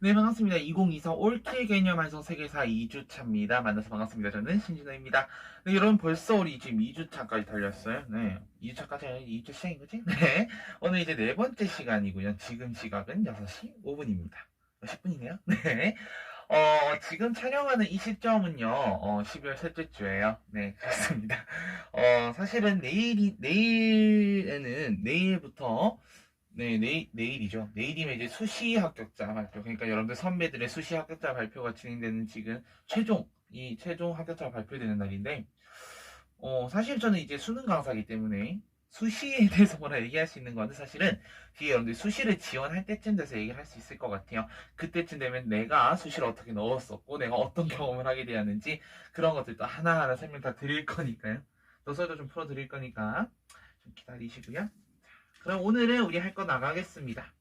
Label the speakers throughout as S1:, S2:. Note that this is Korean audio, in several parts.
S1: 네, 반갑습니다. 2024 올킬 개념 완성 세계사 2주차입니다. 만나서 반갑습니다. 저는 신진호입니다. 네, 여러분 벌써 우리 지금 2주차까지 달렸어요. 네, 2주차까지 2주 시작인 거지? 네, 오늘 이제 네 번째 시간이고요. 지금 시각은 6시 5분입니다. 10분이네요. 네. 지금 촬영하는 이 시점은요, 12월 셋째 주예요. 네, 그렇습니다. 사실은 내일부터 네, 내일이죠. 내일이면 이제 수시 합격자 발표. 그러니까 여러분들 선배들의 수시 합격자 발표가 진행되는 지금 최종 합격자가 발표되는 날인데, 사실 저는 이제 수능 강사이기 때문에 수시에 대해서 뭐라 얘기할 수 있는 건데 사실은 뒤에 여러분들 수시를 지원할 때쯤 돼서 얘기를 할 수 있을 것 같아요. 그때쯤 되면 내가 수시를 어떻게 넣었었고, 내가 어떤 경험을 하게 되었는지 그런 것들도 하나하나 설명 다 드릴 거니까요. 도서도 좀 풀어드릴 거니까 좀 기다리시고요. 그럼 오늘은 우리 할 거 나가겠습니다.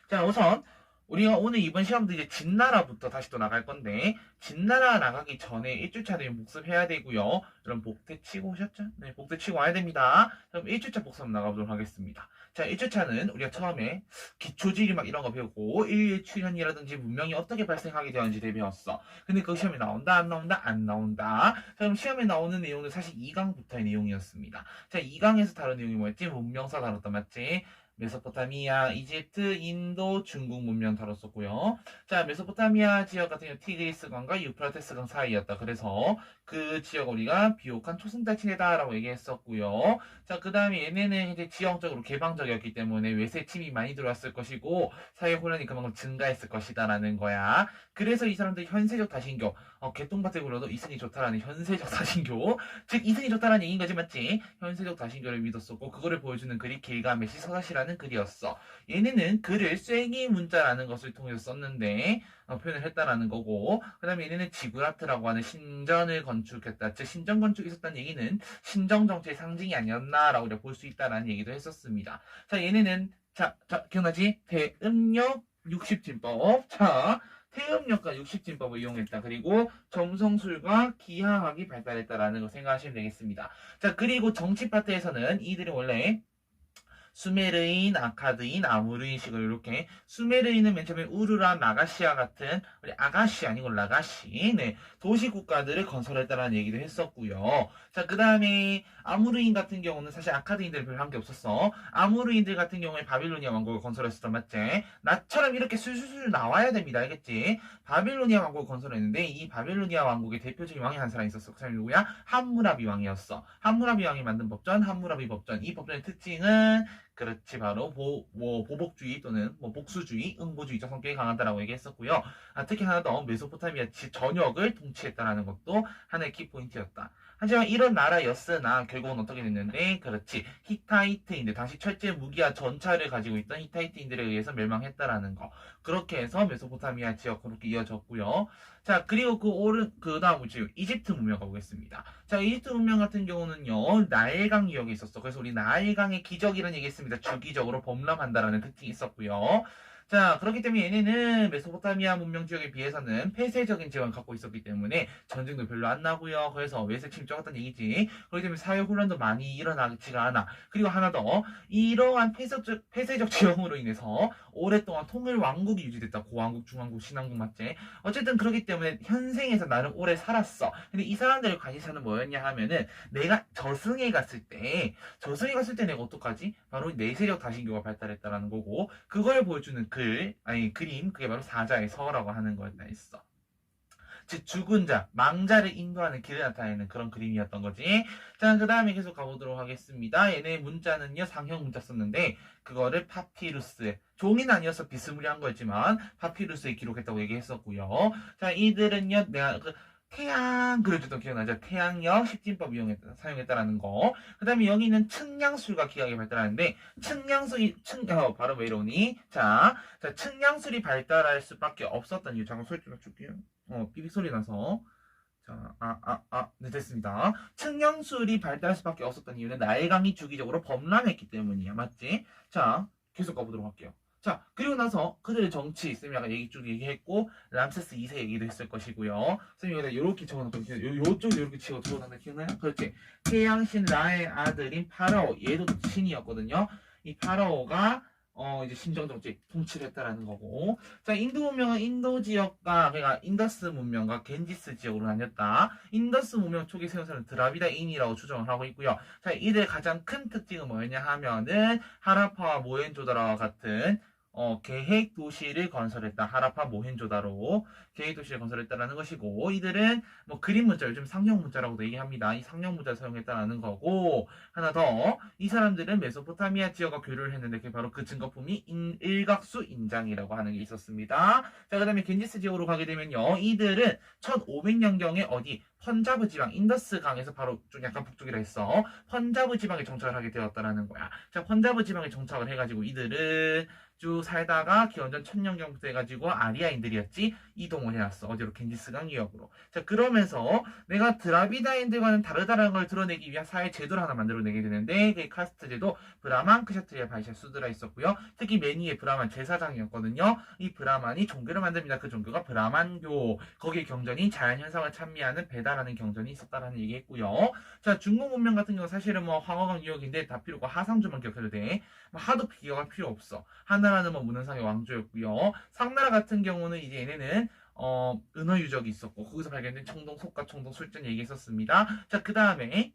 S1: 자, 우선 우리가 오늘 이번 시험도 이제 진나라부터 다시 또 나갈 건데 진나라 나가기 전에 1주차는 복습해야 되고요. 여러분 복대 치고 오셨죠? 네, 복대 치고 와야 됩니다. 그럼 1주차 복습 나가보도록 하겠습니다. 자, 1주차는 우리가 처음에 기초지리 막 이런 거 배우고 일일 출현이라든지 문명이 어떻게 발생하게 되었는지 배웠어. 근데 그 시험에 나온다 안 나온다 안 나온다. 자, 그럼 시험에 나오는 내용은 사실 2강부터의 내용이었습니다. 자, 2강에서 다룬 내용이 뭐였지? 문명사 다뤘다 맞지? 메소포타미아, 이집트, 인도, 중국 문명 다뤘었고요. 자, 메소포타미아 지역 같은 경우 티그리스강과 유프라테스강 사이였다. 그래서 그 지역 우리가 비옥한 초승달치네다라고 얘기했었고요. 자, 그 다음에 얘네는 이제 지형적으로 개방적이었기 때문에 외세 침이 많이 들어왔을 것이고 사회 혼란이 그만큼 증가했을 것이다라는 거야. 그래서 이 사람들이 현세적 다신교, 개똥밭에 굴러도 이승이 좋다라는 현세적 다신교, 즉 이승이 좋다라는 얘기인 거지 맞지? 현세적 다신교를 믿었었고 그거를 보여주는 글이 길가메시 서사시라는 글이었어. 얘네는 글을 쐐기 문자라는 것을 통해서 썼는데 표현을 했다라는 거고, 그 다음에 얘네는 지구라트라고 하는 신전을 건축했다. 즉 신전 건축이 있었다는 얘기는 신정 정치의 상징이 아니었나라고 우리가 볼 수 있다라는 얘기도 했었습니다. 자, 얘네는 자 기억나지? 대음력 60진법. 자, 태음력과 60진법을 이용했다. 그리고 점성술과 기하학이 발달했다라는 거 생각하시면 되겠습니다. 자, 그리고 정치 파트에서는 이들이 원래 수메르인, 아카드인, 아무르인식을 이렇게 수메르인은 맨 처음에 우르라, 나가시아 같은 우리 아가시 아니고 라가시 네, 도시 국가들을 건설했다라는 얘기도 했었고요. 자, 그 다음에 아무르인 같은 경우는 사실 아카드인들 별로 한 게 없었어. 아무르인들 같은 경우에 바빌로니아 왕국을 건설했었단 맞지? 나처럼 이렇게 술술술 나와야 됩니다. 알겠지? 바빌로니아 왕국을 건설했는데 이 바빌로니아 왕국의 대표적인 왕이 한 사람 있었어. 그 사람이 누구야? 함무라비 왕이었어. 함무라비 왕이 만든 법전, 함무라비 법전. 이 법전의 특징은 그렇지 바로 보복주의 또는 복수주의, 응보주의적 성격이 강하다라고 얘기했었고요. 특히 하나 더 메소포타미아 전역을 통치했다라는 것도 하나의 키포인트였다. 하지만 이런 나라였으나 결국은 어떻게 됐는데 그렇지 히타이트인들 당시 철제 무기와 전차를 가지고 있던 히타이트인들에 의해서 멸망했다라는 거. 그렇게 해서 메소포타미아 지역 그렇게 이어졌고요. 자, 그리고 그 다음 지금 이집트 문명 가보겠습니다. 자, 이집트 문명 같은 경우는요, 나일강 유역에 있었어. 그래서 우리 나일강의 기적이라는 얘기 했습니다. 주기적으로 범람한다라는 특징이 있었고요. 자, 그렇기 때문에 얘네는 메소포타미아 문명 지역에 비해서는 폐쇄적인 지형을 갖고 있었기 때문에 전쟁도 별로 안 나고요. 그래서 외세 침입 적었다는 얘기지. 그렇기 때문에 사회 혼란도 많이 일어나지가 않아. 그리고 하나 더, 이러한 폐쇄적 지형으로 인해서 오랫동안 통일 왕국이 유지됐다. 고왕국, 중왕국, 신왕국 맞지? 어쨌든 그렇기 때문에 현생에서 나름 오래 살았어. 근데 이 사람들의 관심사는 뭐였냐 하면은 내가 저승에 갔을 때 내가 어떡하지? 바로 내세력 다신교가 발달했다라는 거고 그걸 보여주는 그림 그게 바로 사자의 서라고 하는 거였다 했어. 즉 죽은 자, 망자를 인도하는 길을 나타내는 그런 그림이었던 거지. 자, 그 다음에 계속 가보도록 하겠습니다. 얘네 문자는요 상형 문자 썼는데 그거를 파피루스 종이는 아니어서 비스무리한 거였지만 파피루스에 기록했다고 얘기했었고요. 자, 이들은요 내가 태양 그려줬던 기억나죠? 태양력 십진법 사용했다라는 거. 그 다음에 여기는 측량술과 기하학이 발달하는데 바로 왜 이러니? 자, 측량술이 발달할 수밖에 없었던 이유. 잠깐 소리 좀 줄게요. 삐빅 소리 나서. 자, 네, 됐습니다. 측량술이 발달할 수밖에 없었던 이유는 나일강이 주기적으로 범람했기 때문이야. 맞지? 자, 계속 가보도록 할게요. 자, 그리고 나서 그들의 정치, 쌤이 아까 쭉 얘기했고, 람세스 2세 얘기도 했을 것이고요. 쌤이 여기다 이렇게 적어놨거든요. 요쪽에 이렇게 적어놨는데 기억나요? 그렇지. 태양신 라의 아들인 파라오, 얘도 신이었거든요. 이 파라오가 이제 신정정책 통치를 했다라는 거고. 자, 인도 문명은 인도 지역과, 그러니까 인더스 문명과 겐지스 지역으로 나뉘었다. 인더스 문명 초기 세운사는 드라비다인이라고 추정을 하고 있고요. 자, 이들의 가장 큰 특징은 뭐였냐 하면은 하라파와 모헨조다로와 같은 계획 도시를 건설했다. 하라파 모헨조다로 계획 도시를 건설했다라는 것이고, 이들은 뭐 그림 문자, 요즘 상형 문자라고도 얘기합니다. 이 상형 문자를 사용했다라는 거고, 하나 더, 이 사람들은 메소포타미아 지역과 교류를 했는데 그게 바로 그 증거품이 일각수 인장이라고 하는 게 있었습니다. 자, 그 다음에 겐지스 지역으로 가게 되면요, 이들은 1500년경에 어디 펀자브 지방, 인더스 강에서 바로 좀 약간 북쪽이라 했어. 펀자브 지방에 정착을 하게 되었다라는 거야. 자, 펀자브 지방에 정착을 해가지고 이들은 쭉 살다가 기원전 1000년경부터 해가지고 아리아인들이었지 이동을 해왔어. 어디로? 겐지스강 유역으로. 자, 그러면서 내가 드라비다인들과는 다르다는 걸 드러내기 위한 사회 제도를 하나 만들어내게 되는데 그게 카스트 제도, 브라만, 크샤트리아, 바이샤, 수드라 있었고요. 특히 맨 위에 브라만 제사장이었거든요. 이 브라만이 종교를 만듭니다. 그 종교가 브라만교. 거기에 경전이 자연현상을 찬미하는 베다라는 경전이 있었다라는 얘기했고요. 자, 중국 문명 같은 경우 사실은 뭐 황허강 유역인데 다 필요 없고 하상주만 기억해도 돼. 뭐 하도 기억할 필요 없어. 하나라는 뭐 문헌상의 왕조였고요. 상나라 같은 경우는 이제 얘네는 은어 유적이 있었고 거기서 발견된 청동 속과 청동 술전 얘기했었습니다. 자, 그 다음에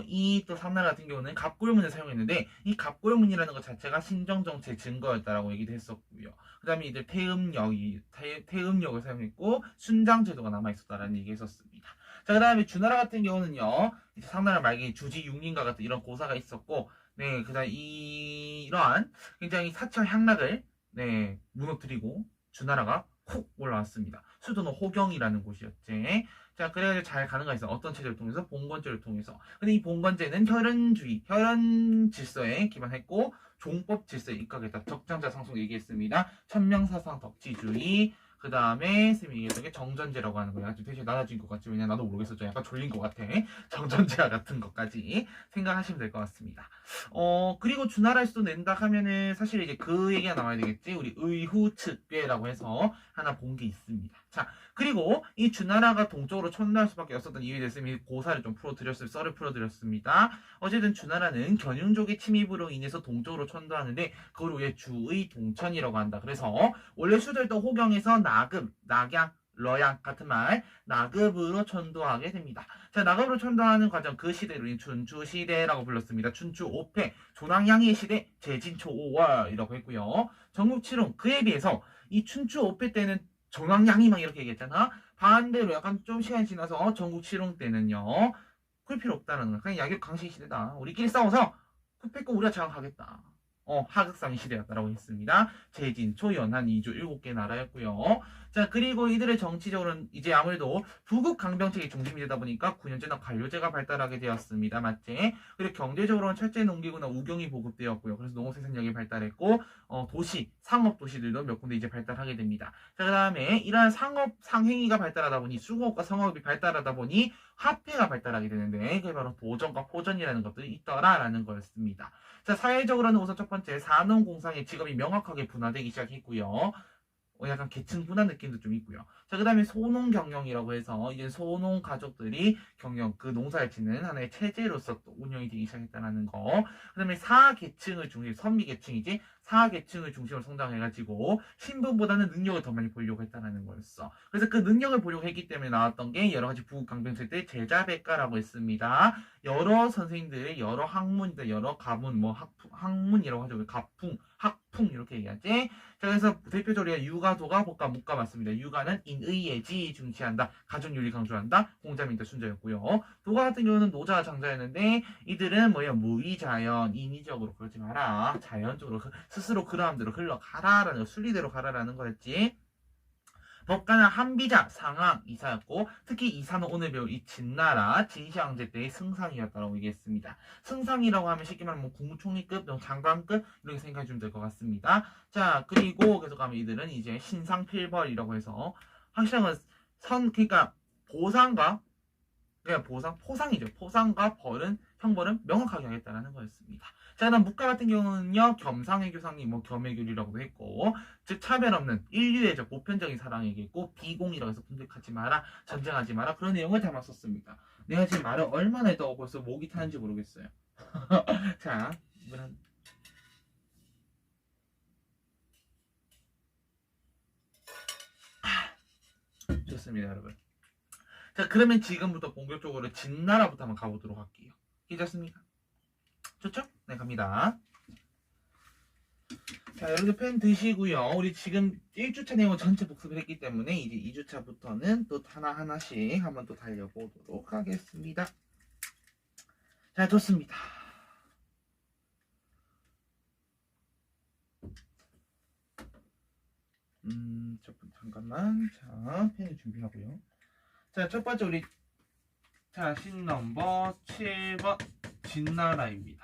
S1: 이 또 상나라 같은 경우는 갑골문을 사용했는데 이 갑골문이라는 것 자체가 신정정체 증거였다라고 얘기도 했었고요. 그 다음에 이들 태음역을 사용했고 순장제도가 남아있었다라는 얘기 했었습니다. 자, 그 다음에 주나라 같은 경우는요, 이제 상나라 말기 주지 육림과 같은 이런 고사가 있었고, 네, 그 다음 이러한 굉장히 사철 향락을 네, 무너뜨리고 주나라가 훅 올라왔습니다. 수도는 호경이라는 곳이었지. 자, 그래가지고 잘 가는 거 있어. 어떤 체제를 통해서? 봉건제를 통해서. 근데 이 봉건제는 혈연 질서에 기반했고 종법 질서에 입각했다. 적장자 상속 얘기했습니다. 천명사상 덕지주의. 그 다음에 쌤이 얘기했던 게 정전제라고 하는 거야. 좀 대신 나눠진 것 같지? 왜냐 나도 모르겠어. 좀 약간 졸린 것 같아. 정전제와 같은 것까지 생각하시면 될 것 같습니다. 그리고 주나라의 수도 낸다 하면은 사실 이제 그 얘기가 나와야 되겠지. 우리 의후측괴라고 해서 하나 본 게 있습니다. 자, 그리고 이 주나라가 동쪽으로 천도할 수밖에 없었던 이유에 대해서 이미 고사를 좀 썰을 풀어드렸습니다. 어쨌든 주나라는 견융족의 침입으로 인해서 동쪽으로 천도하는데 그걸 왜 주의 동천이라고 한다. 그래서 원래 수도였던 호경에서 나급, 낙양, 러양 같은 말 나급으로 천도하게 됩니다. 자, 나급으로 천도하는 과정 그 시대를 춘추 시대라고 불렀습니다. 춘추 5패 조낭양의 시대 제진초 5월이라고 했고요. 전국칠흥 그에 비해서 이 춘추 5패 때는 조낭양이 막 이렇게 얘기했잖아. 반대로 약간 좀 시간이 지나서 전국칠흥 때는요. 그럴 필요 없다는 거야. 그냥 야격 강시 시대다. 우리끼리 싸워서 그 패고 우리가 장악하겠다. 하극상의 시대였다라고 했습니다. 제진초, 연한, 이주 7개 나라였고요. 자, 그리고 이들의 정치적으로는 이제 아무래도 부국 강병책이 중심이 되다 보니까 9년제나 관료제가 발달하게 되었습니다. 맞지? 그리고 경제적으로는 철제 농기구나 우경이 보급되었고요. 그래서 농업생산력이 발달했고 도시, 상업 도시들도 몇 군데 이제 발달하게 됩니다. 자, 그 다음에 이러한 상업 상행위가 발달하다 보니 수공업과 성업이 발달하다 보니 화폐가 발달하게 되는데 그게 바로 도전과 포전이라는 것들이 있더라라는 거였습니다. 자, 사회적으로는 우선 첫 번째 산업공상의 직업이 명확하게 분화되기 시작했고요. 약간 계층 분화 느낌도 좀 있고요. 자, 그 다음에 소농 경영이라고 해서 이제 소농 가족들이 경영 그 농사를 짓는 하나의 체제로서 또 운영이 되기 시작했다는 거. 그 다음에 사계층을 중심, 선비 계층이지 사계층을 중심으로 성장해가지고 신분보다는 능력을 더 많이 보려고 했다는 거였어. 그래서 그 능력을 보려고 했기 때문에 나왔던 게 여러 가지 부강병책 때 제자백가라고 했습니다. 여러 선생님들의 여러 학문들, 여러 가문, 뭐 학문이라고 하죠. 가풍, 학풍 이렇게 얘기하지. 자, 그래서 대표적으로 유가도가 복가 묵가 맞습니다. 유가는 인의예지 중시한다. 가족윤리 강조한다. 공자민도 순자였고요. 도가 같은 경우는 노자와 장자였는데 이들은 뭐야 무의자연 인위적으로 그러지 마라. 자연적으로 스스로 그러한 대로 흘러가라라는 거, 순리대로 가라라는 거였지. 법가는 한비자 상황 이사였고 특히 이사는 오늘 배울 이 진나라 진시황제 때의 승상이었다고 얘기했습니다. 승상이라고 하면 쉽게 말하면 뭐 국무총리급, 장관급 이렇게 생각해 주면 될 것 같습니다. 자, 그리고 계속 가면 이들은 이제 신상필벌이라고 해서 확실한 건 그러니까 보상과 그러니까 포상이죠. 포상과 형벌은 명확하게 하겠다는 거였습니다. 자, 그다음 묵가 같은 경우는요, 겸상애교상이 뭐 겸애교리라고도 했고, 즉 차별 없는 인류애적 보편적인 사랑을 얘기했고, 비공이라고 해서 공격하지 마라, 전쟁하지 마라 그런 내용을 담았었습니다. 내가 지금 말을 얼마나 했다고 벌써 목이 타는지 모르겠어요. 자, 좋습니다, 여러분. 자, 그러면 지금부터 본격적으로 진나라부터 한번 가보도록 할게요. 괜찮습니까? 좋죠? 네, 갑니다. 자, 여러분들 펜 드시고요. 우리 지금 1주차 내용 전체 복습을 했기 때문에 이제 2주차부터는 또 하나하나씩 한번 또 달려보도록 하겠습니다. 자, 좋습니다. 잠깐만. 자, 펜을 준비하고요. 자, 첫 번째 우리 자, 신넘버 7번 진나라입니다.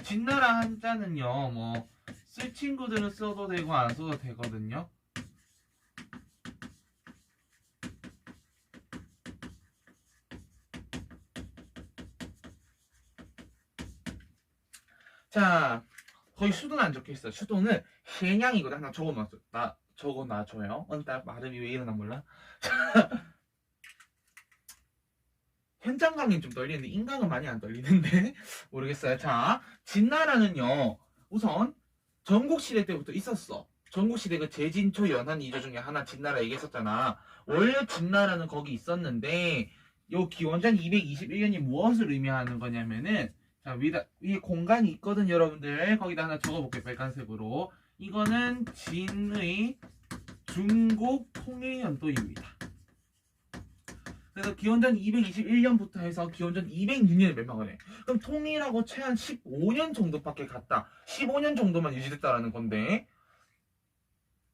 S1: 진나라 한자는요, 뭐 쓸 친구들은 써도 되고 안 써도 되거든요. 자, 거의 수도는 안 적혀있어요. 수도는 셰냥이거든. 하나 적어놔줘. 적어놔줘요. 나 발음이 왜 이러나 몰라. 현장감이 좀 떨리는데 인강은 많이 안 떨리는데 모르겠어요. 자, 진나라는요, 우선 전국시대 때부터 있었어. 전국시대 그 제진초 연한 이조 중에 하나 진나라 얘기했었잖아. 원래 진나라는 거기 있었는데 요 기원전 221년이 무엇을 의미하는 거냐면은, 자, 위에 공간이 있거든 여러분들. 거기다 하나 적어볼게요. 빨간색으로. 이거는 진의 중국 통일연도입니다. 그래서 기원전 221년부터 해서 기원전 206년에 멸망을 해. 그럼 통일하고 최한 15년 정도밖에 갔다. 15년 정도만 유지됐다라는 건데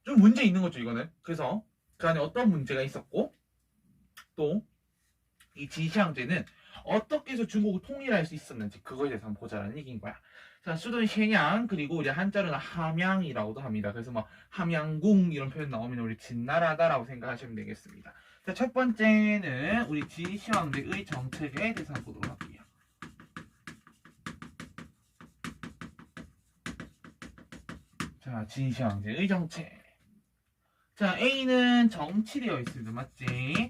S1: 좀 문제 있는 거죠, 이거는. 그래서 그 안에 어떤 문제가 있었고, 또 이 진시황제는 어떻게 해서 중국을 통일할 수 있었는지 그거에 대해서 한번 보자라는 얘기인 거야. 자, 수도는 셰냥, 그리고 우리 한자로는 함양이라고도 합니다. 그래서 뭐 함양궁 이런 표현 나오면 우리 진나라다라고 생각하시면 되겠습니다. 자, 첫 번째는 우리 진시황제의 정책에 대해서 한번 보도록 할게요. 자, 진시황제의 정책. 자, A는 정치되어 있습니다. 맞지?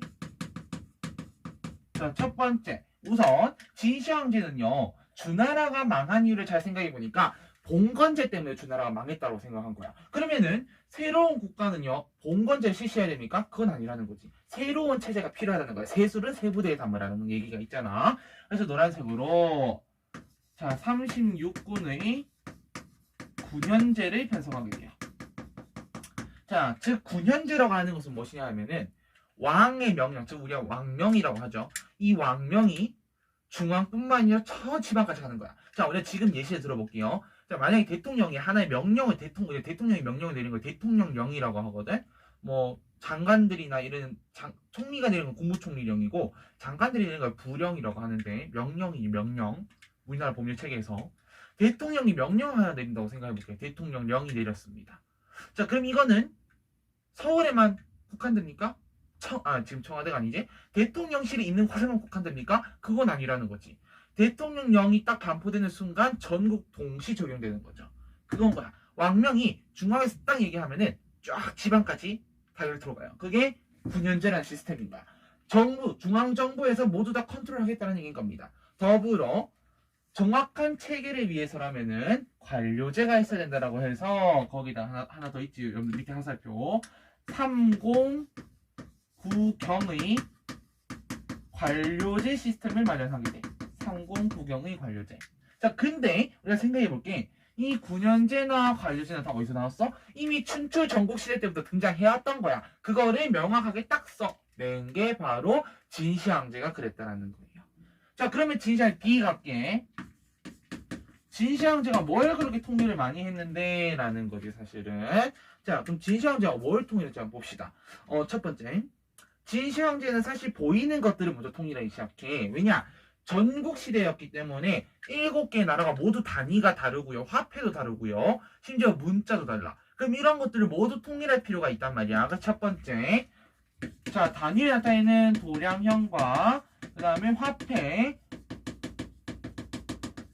S1: 자, 첫 번째. 우선 진시황제는요, 주나라가 망한 이유를 잘 생각해보니까 봉건제 때문에 주나라가 망했다고 생각한 거야. 그러면은 새로운 국가는요, 봉건제를 실시해야 됩니까? 그건 아니라는 거지. 새로운 체제가 필요하다는 거야. 세술은 세부대에 담으라는 얘기가 있잖아. 그래서 노란색으로 자, 36군의 9년제를 편성하게 돼요. 자, 즉 9년제라고 하는 것은 무엇이냐 하면은 왕의 명령, 즉 우리가 왕명이라고 하죠. 이 왕명이 중앙뿐만 아니라 저 지방까지 가는 거야. 자, 우리가 지금 예시를 들어볼게요. 자, 만약에 대통령이 하나의 명령을 대통령이 명령을 내린 걸 대통령령이라고 하거든. 뭐 장관들이나 이런 총리가 내린 건 국무총리령이고, 장관들이 내린 걸 부령이라고 하는데, 명령이 명령. 우리나라 법률 체계에서 대통령이 명령 하나 내린다고 생각해볼게요. 대통령령이 내렸습니다. 자, 그럼 이거는 서울에만 국한됩니까? 지금 청와대가 아니지? 대통령실이 있는 곳에만 국한됩니까? 그건 아니라는 거지. 대통령령이 딱 반포되는 순간 전국 동시 적용되는 거죠. 그건 거야. 왕명이 중앙에서 딱 얘기하면은 쫙 지방까지 다 들어가요. 그게 9년제라는 시스템인 거야. 중앙정부에서 모두 다 컨트롤하겠다는 얘기인 겁니다. 더불어 정확한 체계를 위해서라면은 관료제가 있어야 된다라고 해서 거기다 하나 더 있지. 여러분들 밑에 화살표 309경의 관료제 시스템을 마련하게 돼. 309경의 관료제. 자, 근데 우리가 생각해 볼게. 이 9년제나 관료제는 다 어디서 나왔어? 이미 춘추 전국시대 때부터 등장해왔던 거야. 그거를 명확하게 딱 써낸 게 바로 진시황제가 그랬다라는 거예요. 자, 그러면 진시황제 D 갈게. 진시황제가 뭘 그렇게 통일을 많이 했는데 라는 거지 사실은. 자, 그럼 진시황제가 뭘 통일했지 한번 봅시다. 첫 번째, 진시황제는 사실 보이는 것들을 먼저 통일하기 시작해. 왜냐? 전국시대였기 때문에 7개의 나라가 모두 단위가 다르고요, 화폐도 다르고요, 심지어 문자도 달라. 그럼 이런 것들을 모두 통일할 필요가 있단 말이야. 그 첫 번째, 자, 단위를 나타내는 도량형과 그 다음에 화폐,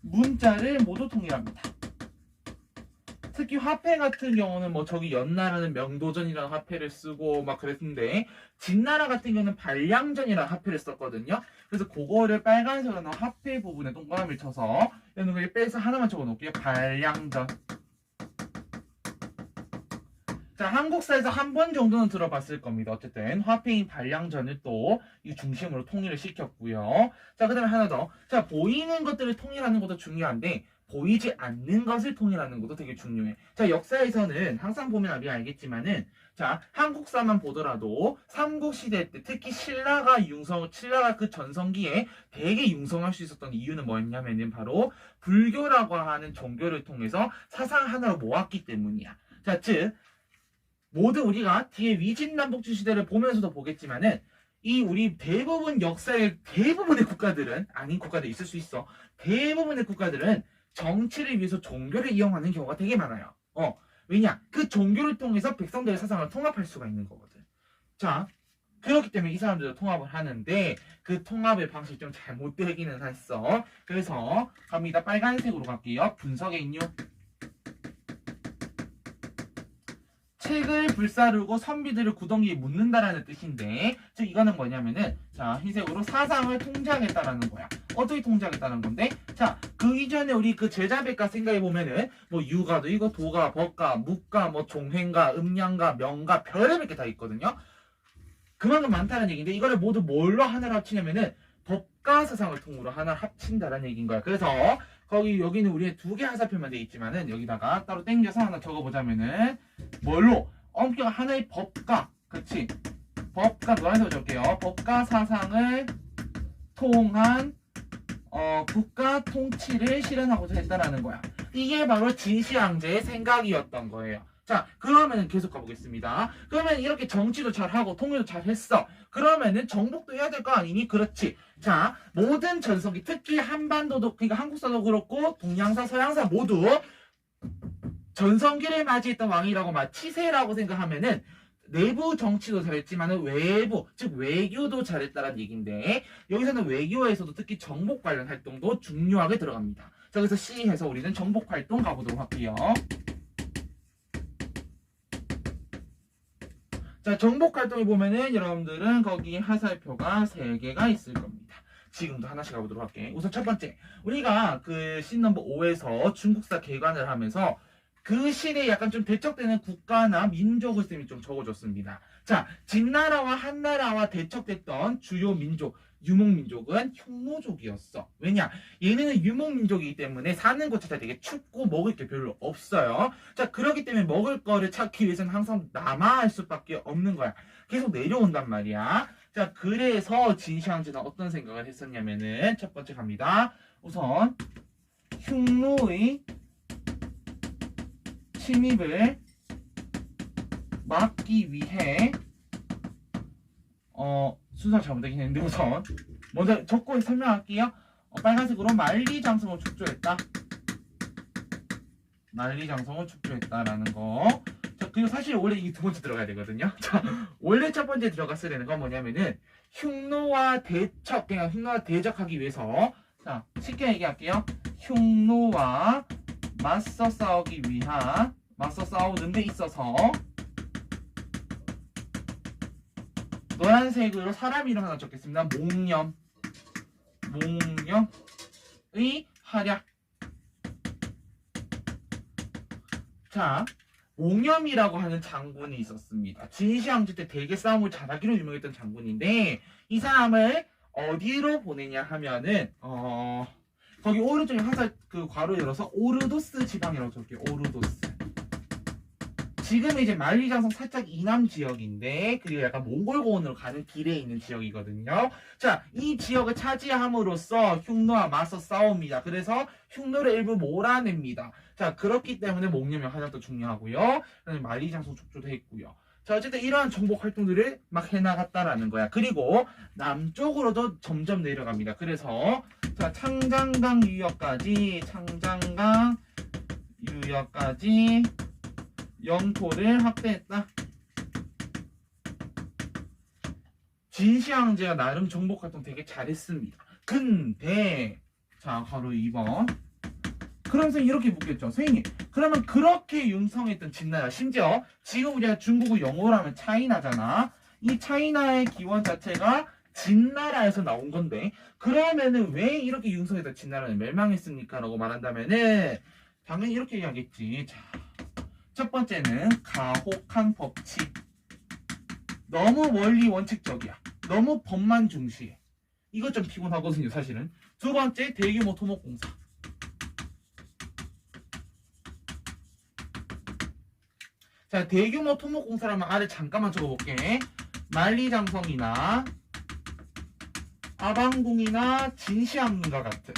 S1: 문자를 모두 통일합니다. 특히 화폐 같은 경우는 뭐 저기 연나라는 명도전이라는 화폐를 쓰고 막 그랬는데, 진나라 같은 경우는 발량전이라는 화폐를 썼거든요. 그래서 그거를 빨간색으로 넣은 화폐 부분에 동그라미를 쳐서 이런 걸 빼서 하나만 적어 놓을게요. 발량전. 자, 한국사에서 한 번 정도는 들어봤을 겁니다. 어쨌든 화폐인 반량전을 또 이 중심으로 통일을 시켰고요. 자, 그 다음에 하나 더. 자, 보이는 것들을 통일하는 것도 중요한데 보이지 않는 것을 통일하는 것도 되게 중요해. 자, 역사에서는 항상 보면 우리가 알겠지만은 자, 한국사만 보더라도 삼국시대 때 특히 신라가 그 전성기에 되게 융성할 수 있었던 이유는 뭐였냐면은 바로 불교라고 하는 종교를 통해서 사상 하나로 모았기 때문이야. 자, 즉 모두 우리가 뒤에 위진남북주 시대를 보면서도 보겠지만은 이 우리 대부분 역사의 대부분의 국가들은 아닌 국가들 있을 수 있어. 대부분의 국가들은 정치를 위해서 종교를 이용하는 경우가 되게 많아요. 왜냐? 그 종교를 통해서 백성들의 사상을 통합할 수가 있는 거거든. 자, 그렇기 때문에 이 사람들도 통합을 하는데 그 통합의 방식이 좀 잘못되기는 했어. 그래서 갑니다. 빨간색으로 갈게요. 분석의 인유. 책을 불사르고 선비들을 구덩이에 묻는다라는 뜻인데, 즉 이거는 뭐냐면은 자, 흰색으로 사상을 통제하겠다라는 거야. 어떻게 통제하겠다는 건데, 자, 그 이전에 우리 그 제자백과 생각해 보면은 뭐 유가도 이거 도가, 법가, 묵가, 뭐 종횡가, 음양가, 명가, 별의별 게 다 있거든요. 그만큼 많다는 얘기인데 이거를 모두 뭘로 하나로 합치냐면은 법가 사상을 통으로 하나를 합친다라는 얘기인 거야. 그래서 거기 여기는 우리 두 개 하사표만 돼 있지만은 여기다가 따로 땡겨서 하나 적어보자면은 뭘로? 엄격 하나의 법가, 그렇지? 법가 노란색으로 적을게요. 법가 사상을 통한 국가 통치를 실현하고자 했다라는 거야. 이게 바로 진시황제의 생각이었던 거예요. 자, 그러면은 계속 가보겠습니다. 그러면 이렇게 정치도 잘하고 통일도 잘했어. 그러면은 정복도 해야 될 거 아니니? 그렇지. 자, 모든 전성기, 특히 한반도도, 그러니까 한국사도 그렇고 동양사, 서양사 모두 전성기를 맞이했던 왕이라고 치세라고 생각하면은 내부 정치도 잘했지만은 외부, 즉 외교도 잘했다는 얘기인데 여기서는 외교에서도 특히 정복 관련 활동도 중요하게 들어갑니다. 자, 그래서 C해서 우리는 정복 활동 가보도록 할게요. 자, 정복 활동에 보면은 여러분들은 거기 하살표가 3개가 있을 겁니다. 지금도 하나씩 가보도록 할게. 우선 첫 번째, 우리가 그 씬 넘버 5에서 중국사 개관을 하면서 그 시대에 약간 좀 대척되는 국가나 민족을 쌤이 좀 적어줬습니다. 자, 진나라와 한나라와 대척됐던 주요 민족, 유목민족은 흉노족이었어. 왜냐? 얘네는 유목민족이기 때문에 사는 곳 자체가 되게 춥고 먹을 게 별로 없어요. 자, 그렇기 때문에 먹을 거를 찾기 위해서는 항상 남아할 수밖에 없는 거야. 계속 내려온단 말이야. 자, 그래서 진시황제는 어떤 생각을 했었냐면은 첫 번째 갑니다. 우선 흉노의 침입을 막기 위해 순서 잘못되긴 했는데 우선 먼저 적고 설명할게요. 빨간색으로 만리장성을 축조했다. 만리장성을 축조했다라는 거. 자, 그리고 사실 원래 이 두 번째 들어가야 되거든요. 자, 원래 첫 번째 들어갔어야 되는 건 뭐냐면은 흉노와 대척, 그냥 흉노와 대적하기 위해서 자, 쉽게 얘기할게요. 흉노와 맞서 싸우는 데 있어서 노란색으로 사람 이름 하나 적겠습니다. 몽념의 활약. 자, 몽념이라고 하는 장군이 있었습니다. 진시황제 때 되게 싸움을 잘하기로 유명했던 장군인데 이 사람을 어디로 보내냐 하면은 거기 오른쪽에 항상 그 괄호 열어서 오르도스 지방이라고 적을게요. 오르도스. 지금 이제 만리장성 살짝 이남 지역인데 그리고 약간 몽골고원으로 가는 길에 있는 지역이거든요. 자, 이 지역을 차지함으로써 흉노와 맞서 싸웁니다. 그래서 흉노를 일부 몰아냅니다. 자, 그렇기 때문에 몽념의 활약도 중요하고요. 만리장성 축조도 했고요. 자, 어쨌든 이러한 정복 활동들을 막 해나갔다라는 거야. 그리고 남쪽으로도 점점 내려갑니다. 그래서 자, 창장강 유역까지 영토를 확대했다. 진시황제가 나름 정복 활동 되게 잘했습니다. 근데 자, 바로 2번. 그럼 선생님 이렇게 묻겠죠. 선생님, 그러면 그렇게 융성했던 진나라, 심지어 지금 우리가 중국을 영어로 하면 차이나잖아. 이 차이나의 기원 자체가 진나라에서 나온 건데 그러면은 왜 이렇게 융성했던 진나라는 멸망했습니까? 라고 말한다면은 당연히 이렇게 얘기하겠지. 자, 첫 번째는 가혹한 법칙. 너무 원리 원칙적이야. 너무 법만 중시해. 이거 좀 피곤하거든요, 사실은. 두 번째, 대규모 토목공사. 자, 대규모 토목공사라면 아래 잠깐만 적어볼게. 만리장성이나 아방궁이나 진시황릉과 같은.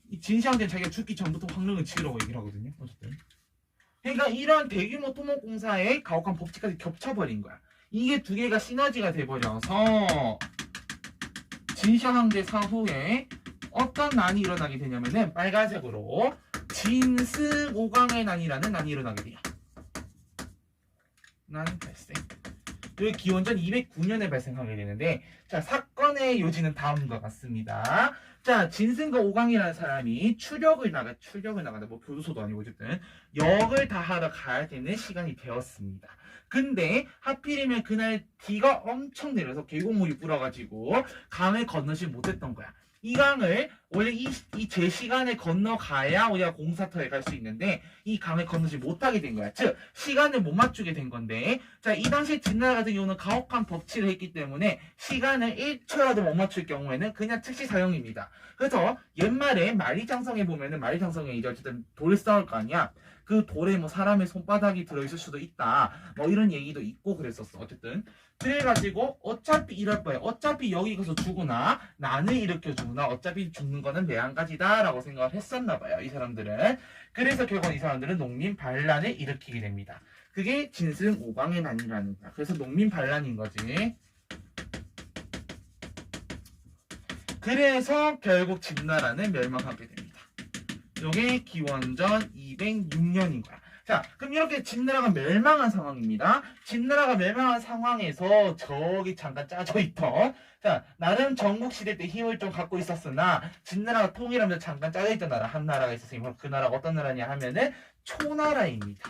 S1: 이 진시황제는 자기가 죽기 전부터 황릉을 지으라고 얘기를 하거든요. 어쨌든. 그러니까 이런 대규모 토목공사의 가혹한 법칙까지 겹쳐버린 거야. 이게 두 개가 시너지가 돼버려서 진시황제 사후에 어떤 난이 일어나게 되냐면은 빨간색으로 진승오광의 난이라는 난이 일어나게 돼요. 난 발생. 이게 기원전 209년에 발생하게 되는데, 자, 사건의 요지는 다음과 같습니다. 자, 진승과 오광이라는 사람이 추력을 나간다. 뭐 교도소도 아니고 어쨌든 역을 다하러 가야 되는 시간이 되었습니다. 근데 하필이면 그날 비가 엄청 내려서 계곡물이 불어가지고 강을 건너지 못했던 거야. 이 강을 원래 이 제 시간에 건너가야 우리가 공사터에 갈 수 있는데 이 강을 건너지 못하게 된 거야. 즉 시간을 못 맞추게 된 건데, 자, 이 당시 진나라 같은 경우는 가혹한 법칙을 했기 때문에 시간을 1초라도 못 맞출 경우에는 그냥 즉시 사형입니다. 그래서 옛말에 만리장성에 보면은 만리장성에 이제 어쨌든 돌을 쌓을 거 아니야. 그 돌에 뭐 사람의 손바닥이 들어있을 수도 있다. 뭐 이런 얘기도 있고 그랬었어. 어쨌든. 그래가지고 어차피 이럴 거예요. 어차피 여기 가서 죽으나 난을 일으켜주나 어차피 죽는 거는 매한가지다 라고 생각을 했었나 봐요. 이 사람들은. 그래서 결국 이 사람들은 농민 반란을 일으키게 됩니다. 그게 진승오광의 난이라는 거야. 그래서 농민 반란인 거지. 그래서 결국 진나라는 멸망하게 됩니다. 이게 기원전 206년인 거야. 자, 그럼 이렇게 진나라가 멸망한 상황입니다. 진나라가 멸망한 상황에서 저기 잠깐 짜져 있던, 자, 나름 전국시대 때 힘을 좀 갖고 있었으나 진나라가 통일하면서 잠깐 짜져 있던 나라 한 나라가 있었으니 그 나라가 어떤 나라냐 하면은 초나라입니다.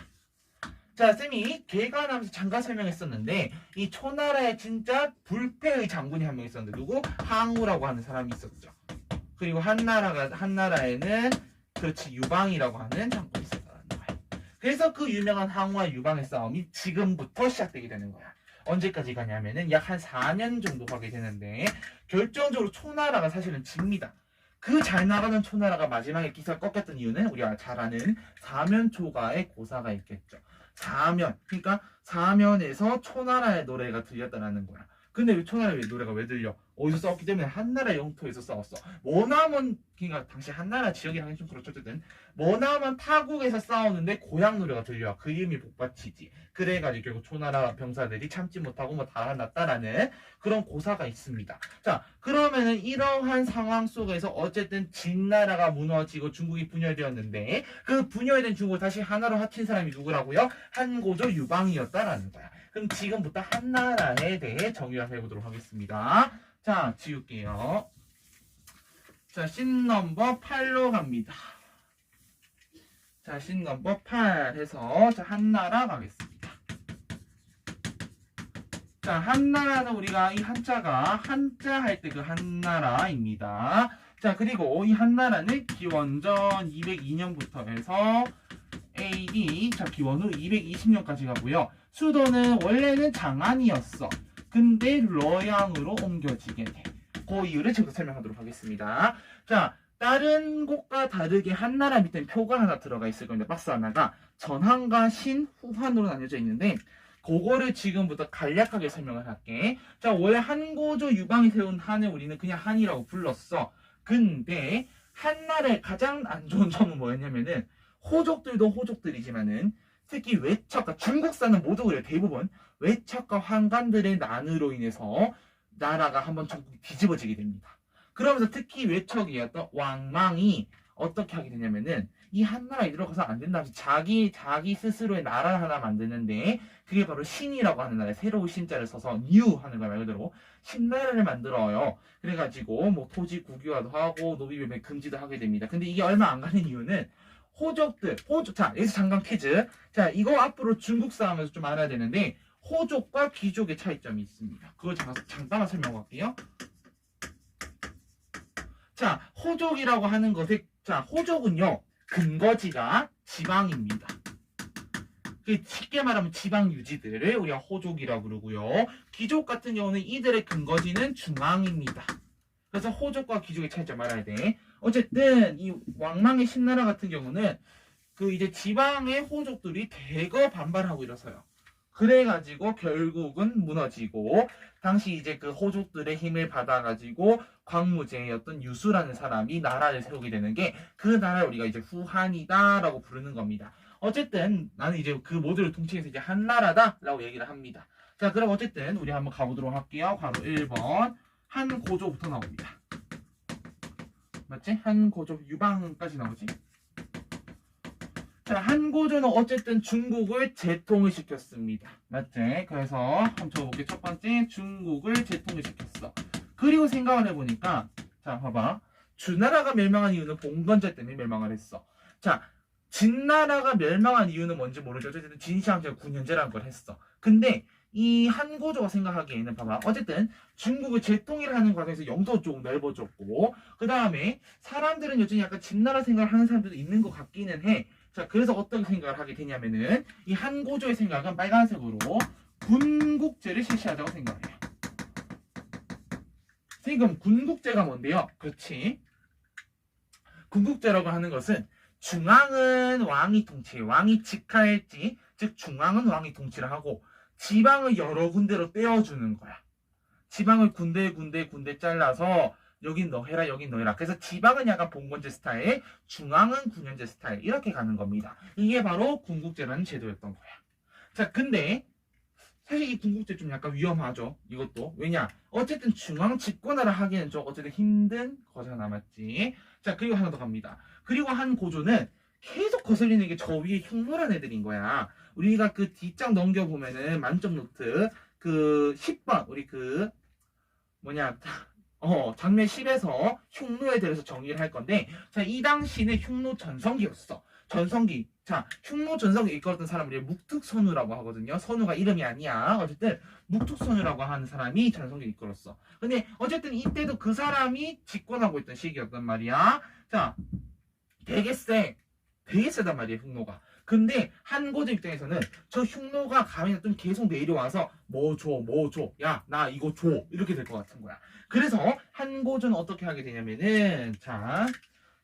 S1: 자, 쌤이 개관하면서 잠깐 설명했었는데 이 초나라에 진짜 불패의 장군이 한 명 있었는데 누구? 항우라고 하는 사람이 있었죠. 그리고 한나라에는 그렇지 유방이라고 하는 장군이 있었다는 거야. 그래서 그 유명한 항우와 유방의 싸움이 지금부터 시작되게 되는 거야. 언제까지 가냐면은 약 한 4년 정도 가게 되는데 결정적으로 초나라가 사실은 집니다. 그 잘 나가는 초나라가 마지막에 기사가 꺾였던 이유는 우리가 잘 아는 사면초가의 고사가 있겠죠. 사면, 그러니까 사면에서 초나라의 노래가 들렸다라는 거야. 근데 왜 초나라의 노래가 왜 들려? 어디서 싸웠기 때문에 한나라 영토에서 싸웠어. 머나먼, 그러니까 당시 한나라 지역이랑은 좀 그렇죠. 어쨌든 머나먼 타국에서 싸우는데 고향 노래가 들려. 그 이름이 복받치지. 그래가지고 결국 초나라 병사들이 참지 못하고 뭐 달아났다라는 그런 고사가 있습니다. 자, 그러면은 이러한 상황 속에서 어쨌든 진나라가 무너지고 중국이 분열되었는데 그 분열된 중국을 다시 하나로 합친 사람이 누구라고요? 한고조 유방이었다라는 거야. 그럼 지금부터 한나라에 대해 정의를 해보도록 하겠습니다. 자, 지울게요. 자, 씬 넘버 8로 갑니다. 자, 씬 넘버 8 해서 자, 한나라 가겠습니다. 자, 한나라는 우리가 이 한자가 한자 할 때 그 한나라입니다. 자, 그리고 이 한나라는 기원전 202년부터 해서 AD, 자, 기원 후 220년까지 가고요. 수도는 원래는 장안이었어. 근데 러양으로 옮겨지게 돼. 그 이유를 지금 설명하도록 하겠습니다. 자, 다른 곳과 다르게 한나라 밑에 표가 하나 들어가 있을 겁니다. 박스 하나가 전한과 신, 후한으로 나뉘어져 있는데 그거를 지금부터 간략하게 설명을 할게. 자, 원래 한고조 유방이 세운 한을 우리는 그냥 한이라고 불렀어. 근데 한나라의 가장 안 좋은 점은 뭐였냐면은 호족들도 호족들이지만은 특히 외척과 중국사는 모두 그래요. 대부분 외척과 환관들의 난으로 인해서 나라가 한번 전국이 뒤집어지게 됩니다. 그러면서 특히 외척이었던 왕망이 어떻게 하게 되냐면은 이 한나라에 들어가서 안 된다. 자기 스스로의 나라를 하나 만드는데 그게 바로 신이라고 하는 나라에 새로운 신자를 써서 뉴 하는 거 말 그대로 신나라를 만들어요. 그래가지고 뭐 토지 국유화도 하고 노비매매 금지도 하게 됩니다. 근데 이게 얼마 안 가는 이유는 자, 여기서 잠깐 퀴즈. 자, 이거 앞으로 중국 싸움에서 좀 알아야 되는데, 호족과 귀족의 차이점이 있습니다. 그걸 잠깐만 설명할게요. 자, 호족이라고 하는 것에, 자, 호족은요, 근거지가 지방입니다. 쉽게 말하면 지방 유지들을 우리가 호족이라고 그러고요. 귀족 같은 경우는 이들의 근거지는 중앙입니다. 그래서 호족과 귀족의 차이점 알아야 돼. 어쨌든 이 왕망의 신나라 같은 경우는 그 이제 지방의 호족들이 대거 반발하고 일어서요. 그래가지고 결국은 무너지고 당시 이제 그 호족들의 힘을 받아가지고 광무제였던 유수라는 사람이 나라를 세우게 되는 게 그 나라를 우리가 이제 후한이다라고 부르는 겁니다. 어쨌든 나는 이제 그 모두를 통칭해서 이제 한나라다라고 얘기를 합니다. 자, 그럼 어쨌든 우리 한번 가보도록 할게요. 바로 1번 한고조부터 나옵니다. 맞지? 한고조 유방까지 나오지? 자, 한고조는 어쨌든 중국을 재통을 시켰습니다. 맞지? 그래서 한번 적어볼게. 첫 번째, 중국을 재통을 시켰어. 그리고 생각을 해보니까, 자, 봐봐. 주나라가 멸망한 이유는 봉건제 때문에 멸망을 했어. 자, 진나라가 멸망한 이유는 뭔지 모르죠. 어쨌든 진시황제가 9년제라는 걸 했어. 근데 이 한고조가 생각하기에는 봐봐. 어쨌든 중국을 재통일을 하는 과정에서 영토가 조금 넓어졌고, 그 다음에 사람들은 여전히 약간 진나라 생각을 하는 사람들도 있는 것 같기는 해. 자, 그래서 어떤 생각을 하게 되냐면은 이 한고조의 생각은 빨간색으로 군국제를 실시하자고 생각해요. 지금 군국제가 뭔데요? 그렇지. 군국제라고 하는 것은 중앙은 왕이 통치, 왕이 직하할지, 즉 중앙은 왕이 통치를 하고 지방을 여러 군데로 떼어주는 거야. 지방을 군데 잘라서 여긴 너 해라, 여긴 너 해라. 그래서 지방은 약간 봉건제 스타일, 중앙은 군현제 스타일 이렇게 가는 겁니다. 이게 바로 군국제라는 제도였던 거야. 자, 근데 사실 이 군국제 좀 약간 위험하죠. 이것도. 왜냐? 어쨌든 중앙 집권화를 하기에는 좀 어쨌든 힘든 거잖아, 맞지? 자, 그리고 하나 더 갑니다. 그리고 한 고조는 계속 거슬리는 게 저 위에 흉노란 애들인 거야. 우리가 그 뒷장 넘겨보면은 만점 노트 그 10번 우리 그 뭐냐 장면 10에서 흉노에 대해서 정리를 할 건데, 자, 이 당시는 흉노 전성기였어. 전성기. 자, 흉노 전성기 이끌었던 사람을 우리 묵특선우라고 하거든요. 선우가 이름이 아니야. 어쨌든 묵특선우라고 하는 사람이 전성기 이끌었어. 근데 어쨌든 이때도 그 사람이 집권하고 있던 시기였단 말이야. 자, 되게 세단 말이야, 흉노가. 근데 한고조 입장에서는 저 흉노가 가면 좀 계속 내려와서 뭐 줘. 야, 나 이거 줘. 이렇게 될 것 같은 거야. 그래서 한고조는 어떻게 하게 되냐면은, 자,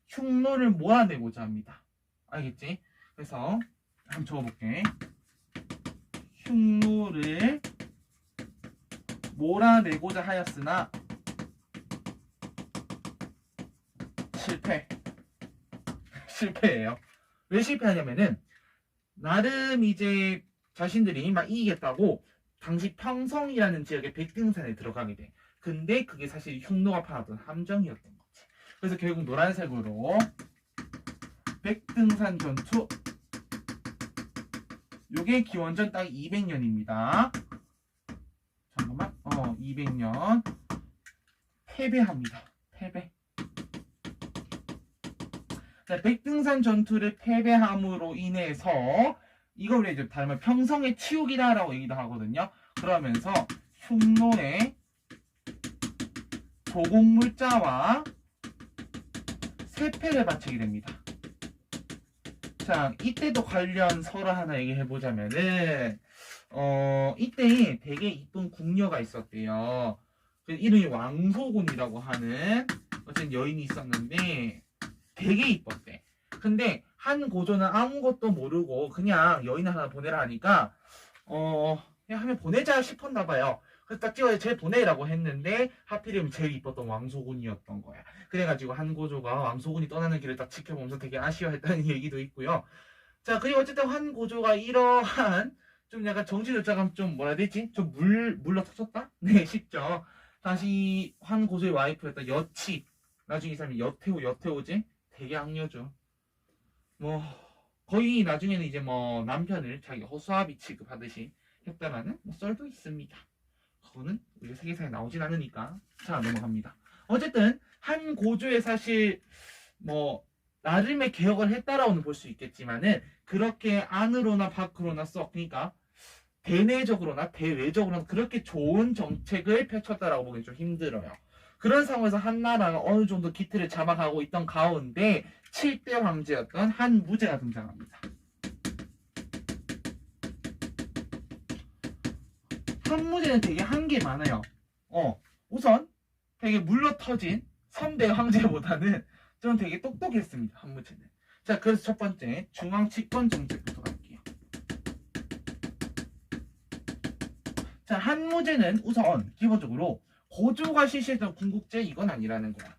S1: 흉노를 몰아내고자 합니다. 알겠지? 그래서 한번 적어볼게. 흉노를 몰아내고자 하였으나 실패예요. 왜 실패하냐면은 나름 이제 자신들이 막 이기겠다고 당시 평성이라는 지역의 백등산에 들어가게 돼. 근데 그게 사실 흉노가 파놨던 함정이었던 거지. 그래서 결국 노란색으로 백등산 전투, 요게 기원전 딱 200년입니다. 잠깐만, 200년 패배합니다. 패배. 자, 백등산 전투를 패배함으로 인해서 이걸 이제 다르면 평성의 치욕이다라고 얘기도 하거든요. 그러면서 흉노의 도곡물자와 세패를 바치게 됩니다. 자, 이때도 관련 설을 하나 얘기해보자면은, 이때 되게 이쁜 궁녀가 있었대요. 이름이 왕소군이라고 하는 어쨌든 여인이 있었는데, 되게 이뻤대. 근데 한 고조는 아무것도 모르고 그냥 여인 하나 보내라 하니까, 그냥 하면 보내자 싶었나 봐요. 그래서 딱 찍어서 쟤 보내라고 했는데 하필이면 제일 이뻤던 왕소군이었던 거야. 그래가지고 한고조가 왕소군이 떠나는 길을 딱 지켜보면서 되게 아쉬워했다는 얘기도 있고요. 자, 그리고 어쨌든 한고조가 이러한 좀 약간 정치조차감 좀 뭐라 해야 되지? 좀 물러터졌다? 네, 쉽죠. 다시 한고조의 와이프였던 여치, 나중에 이 사람이 여태오지? 되게 악녀죠. 뭐 거의 나중에는 이제 뭐 남편을 자기 허수아비 취급하듯이 했다라는 뭐 썰도 있습니다. 그거는 우리 세계사에 나오진 않으니까. 자, 넘어갑니다. 어쨌든 한 고조에 사실 뭐 나름의 개혁을 했다라고는 볼 수 있겠지만은 그렇게 안으로나 밖으로나 그러니까 대내적으로나 대외적으로나 그렇게 좋은 정책을 펼쳤다라고 보기 좀 힘들어요. 그런 상황에서 한나라가 어느 정도 기틀을 잡아가고 있던 가운데 7대 황제였던 한무제가 등장합니다. 산무제는 되게 한 게 많아요. 우선 되게 물러터진 선배 황제보다는 좀 되게 똑똑했습니다. 한무제는. 자, 그래서 첫 번째 중앙 집권 정책부터 갈게요. 자, 한무제는 우선 기본적으로 고조가 실시했던 군국제 이건 아니라는 거야.